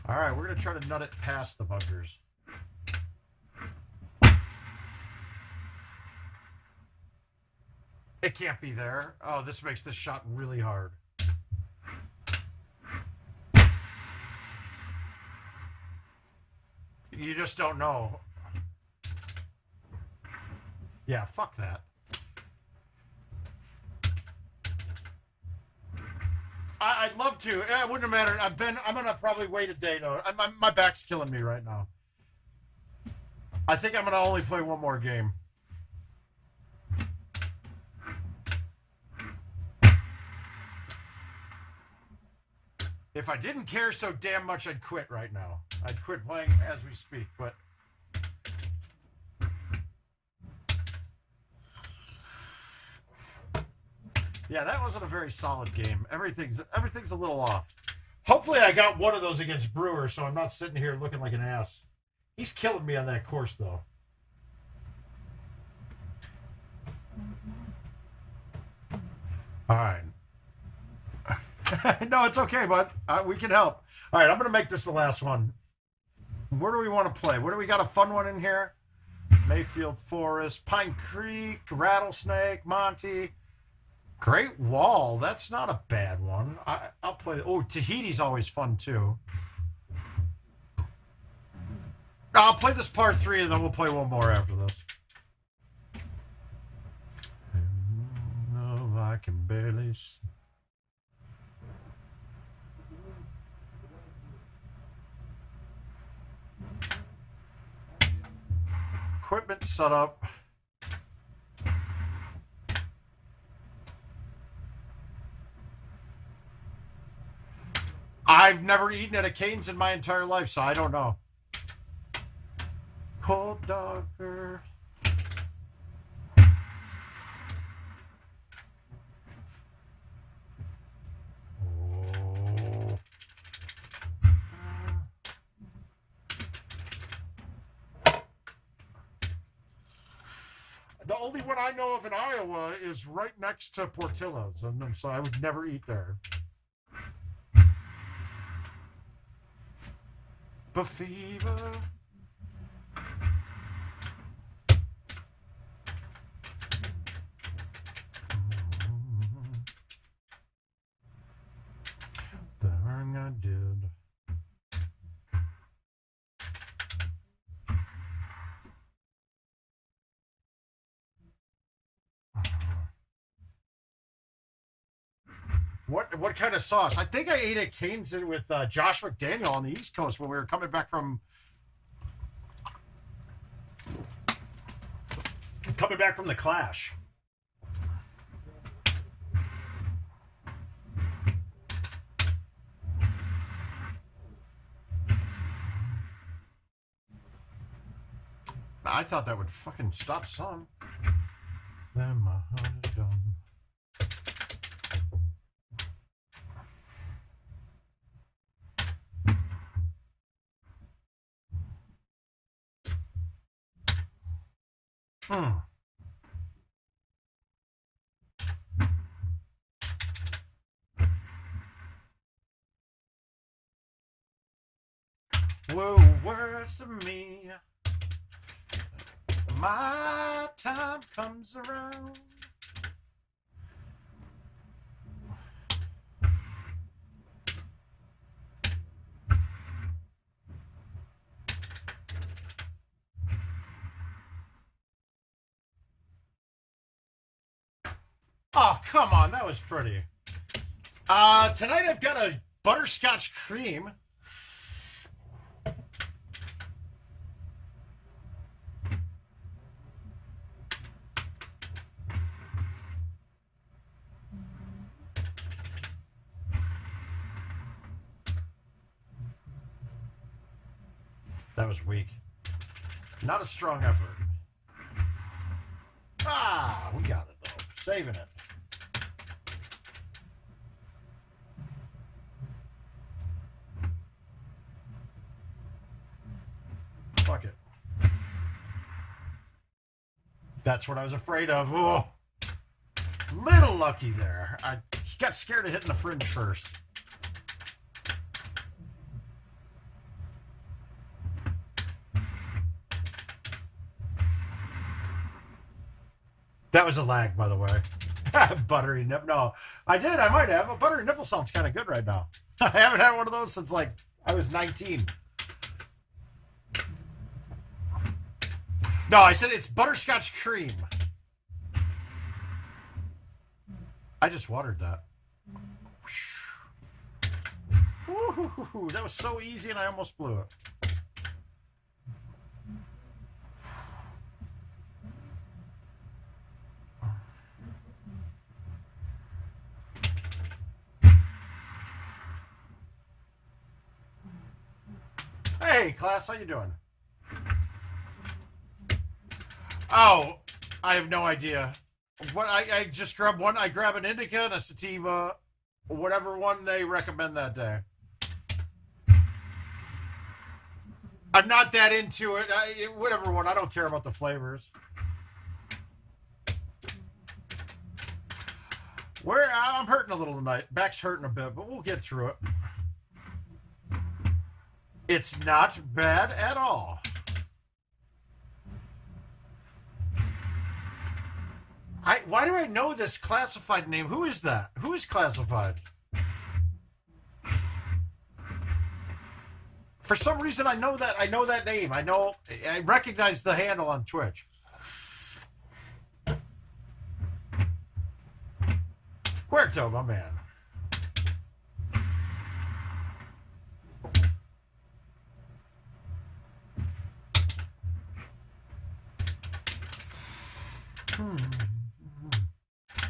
All right, we're going to try to nut it past the bunkers. It can't be there. Oh, this makes this shot really hard. You just don't know. Yeah, fuck that. I'd love to. It wouldn't have mattered. I'm gonna probably wait a day though. My back's killing me right now. I think I'm gonna only play one more game. If I didn't care so damn much, I'd quit right now. I'd quit playing as we speak, but... Yeah, that wasn't a very solid game. Everything's a little off. Hopefully I got one of those against Brewer, so I'm not sitting here looking like an ass. He's killing me on that course, though. All right. No, it's okay, bud. We can help. All right, I'm going to make this the last one. Where do we want to play? What do we got? A fun one in here? Mayfield Forest, Pine Creek, Rattlesnake, Monty. Great Wall. That's not a bad one. I'll play. Oh, Tahiti's always fun, too. I'll play this part 3, and then we'll play one more after this. No, I can barely... Equipment set up. I've never eaten at a Cane's in my entire life, so I don't know. Cold Dogger. Oh. The only one I know of in Iowa is right next to Portillo's, and so I would never eat there. Befever. The thing I did. What kind of sauce? I think I ate at Cane's with Josh McDaniel on the East Coast when we were coming back from the Clash. I thought that would fucking stop some. Then my heart is done. Whoa, words to me. My time comes around. Oh, come on. That was pretty. Tonight I've got a butterscotch cream. That was weak. Not a strong effort. Ah, we got it, though. Saving it. Fuck it. That's what I was afraid of. Oh, little lucky there. I got scared of hitting the fringe first. That was a lag, by the way. Buttery nipple. No, I did. I might have. A buttery nipple sounds kind of good right now. I haven't had one of those since like I was 19. No, I said it's butterscotch cream. I just watered that. Woo-hoo-hoo-hoo. That was so easy and I almost blew it. Hey, class, how you doing? Oh, I have no idea. What I just grab one. I grab an indica and a sativa, whatever one they recommend that day. I'm not that into it. Whatever one. I don't care about the flavors. I'm hurting a little tonight. Back's hurting a bit, but we'll get through it. It's not bad at all. Why do I know this classified name? Who is that? Who is classified? For some reason, I know that name. I recognize the handle on Twitch. Puerto, my man.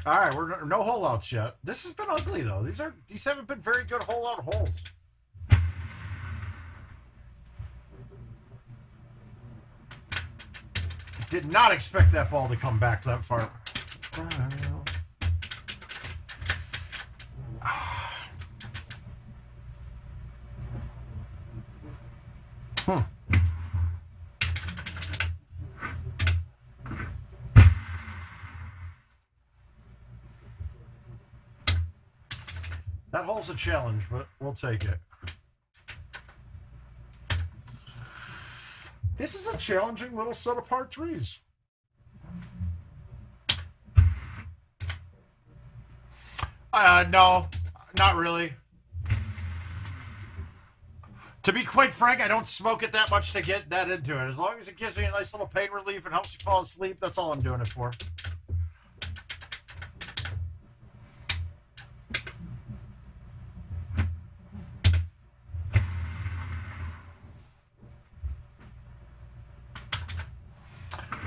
All right, we're no holeouts yet. This has been ugly though. These haven't been very good hole-out holes. Did not expect that ball to come back that far. That hole's a challenge, but we'll take it. This is a challenging little set of par threes. No, not really. To be quite frank, I don't smoke it that much to get that into it. As long as it gives me a nice little pain relief and helps you fall asleep, that's all I'm doing it for.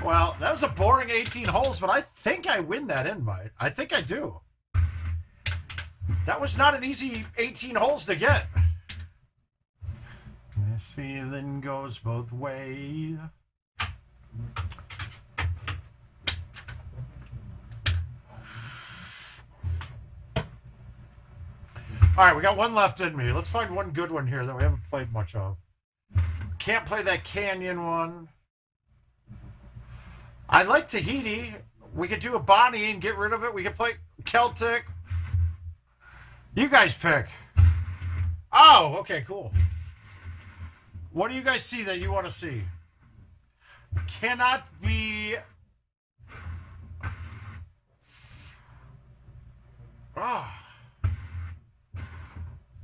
Well, that was a boring 18 holes, but I think I win that invite. I think I do. That was not an easy 18 holes to get. This feeling goes both ways. All right, we got one left in me. Let's find one good one here that we haven't played much of. Can't play that Canyon one. I like Tahiti. We could do a Bonnie and get rid of it. We could play Celtic. You guys pick. Oh, okay, cool. What do you guys see that you want to see? Cannot be... Oh.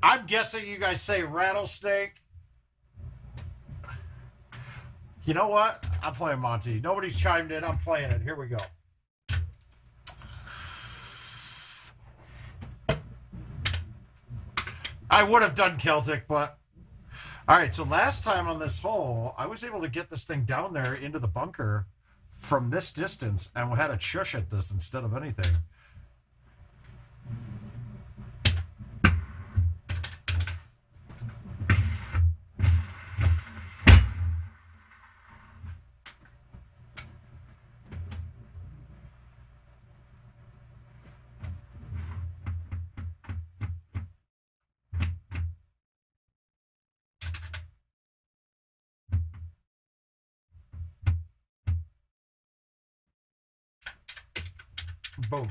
I'm guessing you guys say rattlesnake. You know what? I'm playing Monty. Nobody's chimed in. I'm playing it. Here we go. I would have done Celtic, but... All right, so last time on this hole, I was able to get this thing down there into the bunker from this distance, and we had a chush at this instead of anything. Boom.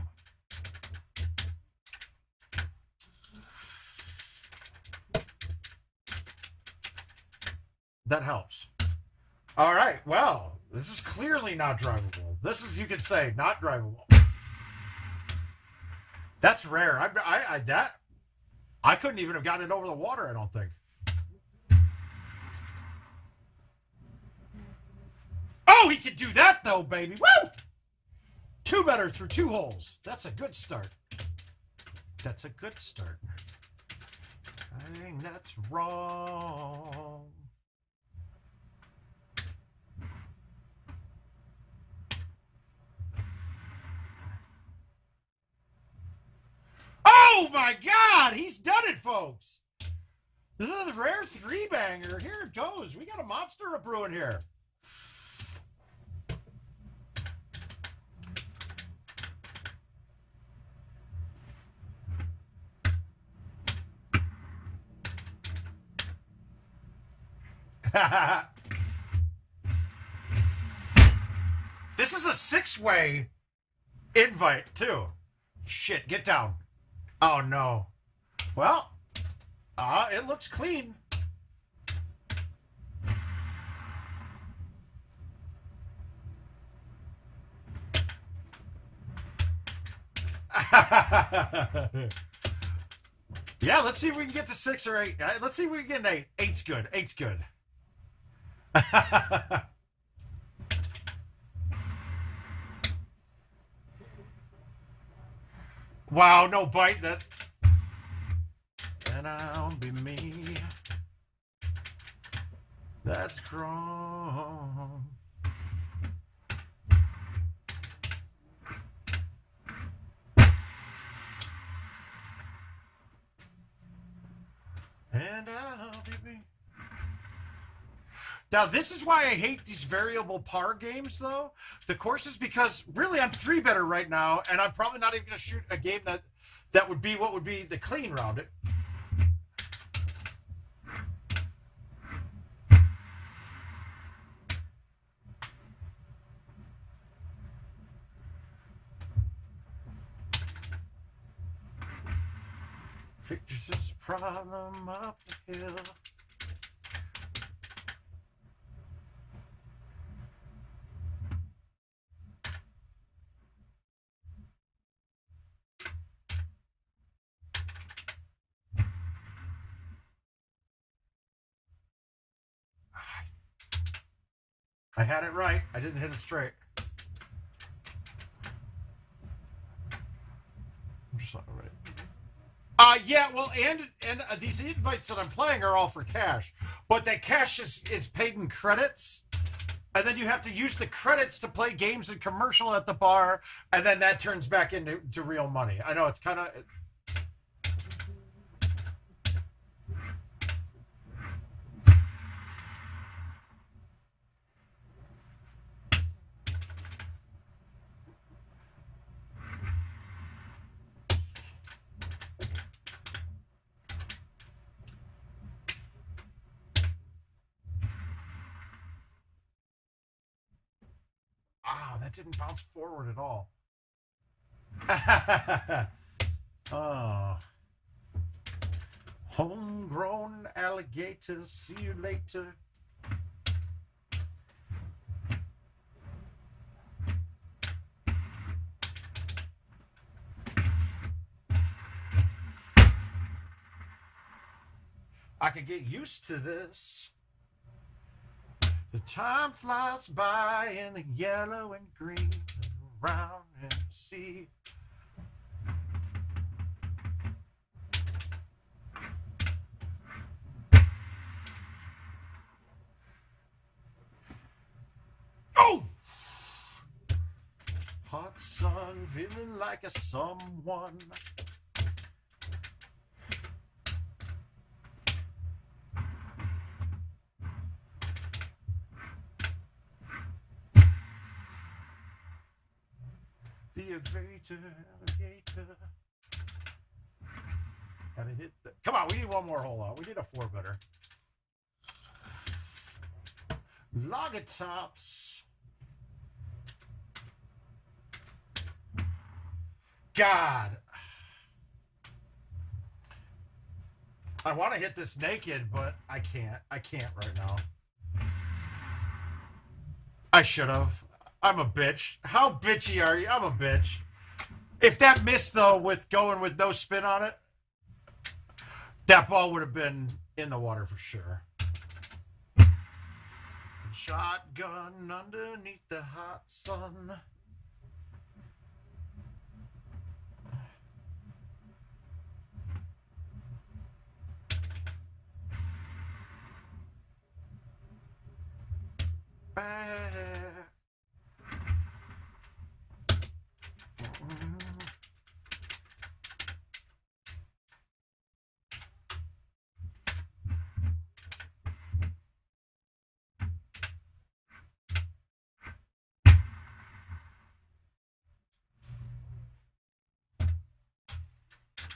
That helps. All right. Well, this is clearly not drivable. This is, you could say, not drivable. That's rare. I couldn't even have gotten it over the water, I don't think. Oh, he could do that, though, baby. Woo! Two better through two holes. That's a good start. That's a good start. I think that's wrong. Oh, my God. He's done it, folks. This is a rare three-banger. Here it goes. We got a monster of brewing here. This is a six-way invite, too. Shit, get down. Oh, no. Well, it looks clean. Yeah, let's see if we can get to 6 or 8. Let's see if we can get an 8. 8's good. 8's good. Wow, no bite that. And I'll be me. That's wrong. And I'll be me. Now, this is why I hate these variable par games, though. The course is because, really, I'm 3-better right now, and I'm probably not even going to shoot a game that would be what would be the clean round. Fix this problem up the hill. I had it right. I didn't hit it straight. I'm just not right. Yeah, well, and these invites that I'm playing are all for cash, but that cash is paid in credits, and then you have to use the credits to play games and commercial at the bar, and then that turns back into real money. I know it's kind of. That didn't bounce forward at all. Oh. Homegrown alligators, see you later. I could get used to this. The time flies by in the yellow and green around and sea. Oh! Hot sun, feeling like a someone. The alligator. Gotta hit the. Come on, we need one more hole out. We need a 4-better. Lager tops. God. I want to hit this naked, but I can't. I can't right now. I should have. I'm a bitch. How bitchy are you? I'm a bitch. If that missed, though, with going with no spin on it, that ball would have been in the water for sure. Shotgun underneath the hot sun.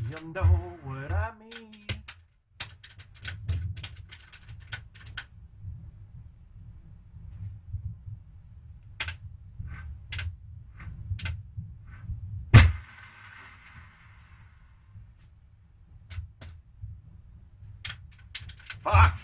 You know what I mean. Fuck.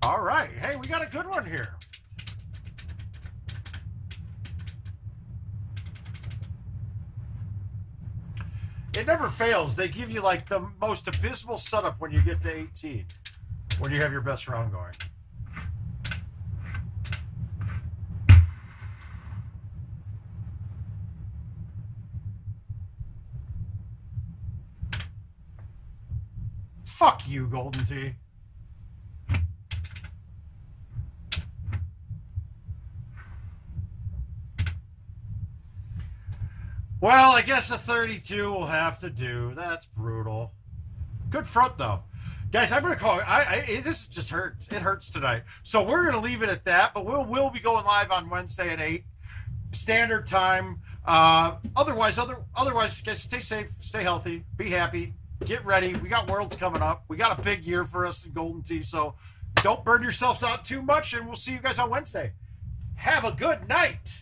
All right. Hey, we got a good one here. It never fails. They give you like the most abysmal setup when you get to 18, when you have your best round going. Fuck you, Golden Tee. Well, I guess a 32 will have to do. That's brutal. Good front, though. Guys, I'm going to call it. This just hurts. It hurts tonight. So we're going to leave it at that, but we'll be going live on Wednesday at 8. Standard time. Otherwise, guys, stay safe, stay healthy, be happy, get ready. We got Worlds coming up. We got a big year for us in Golden Tee, so don't burn yourselves out too much, and we'll see you guys on Wednesday. Have a good night.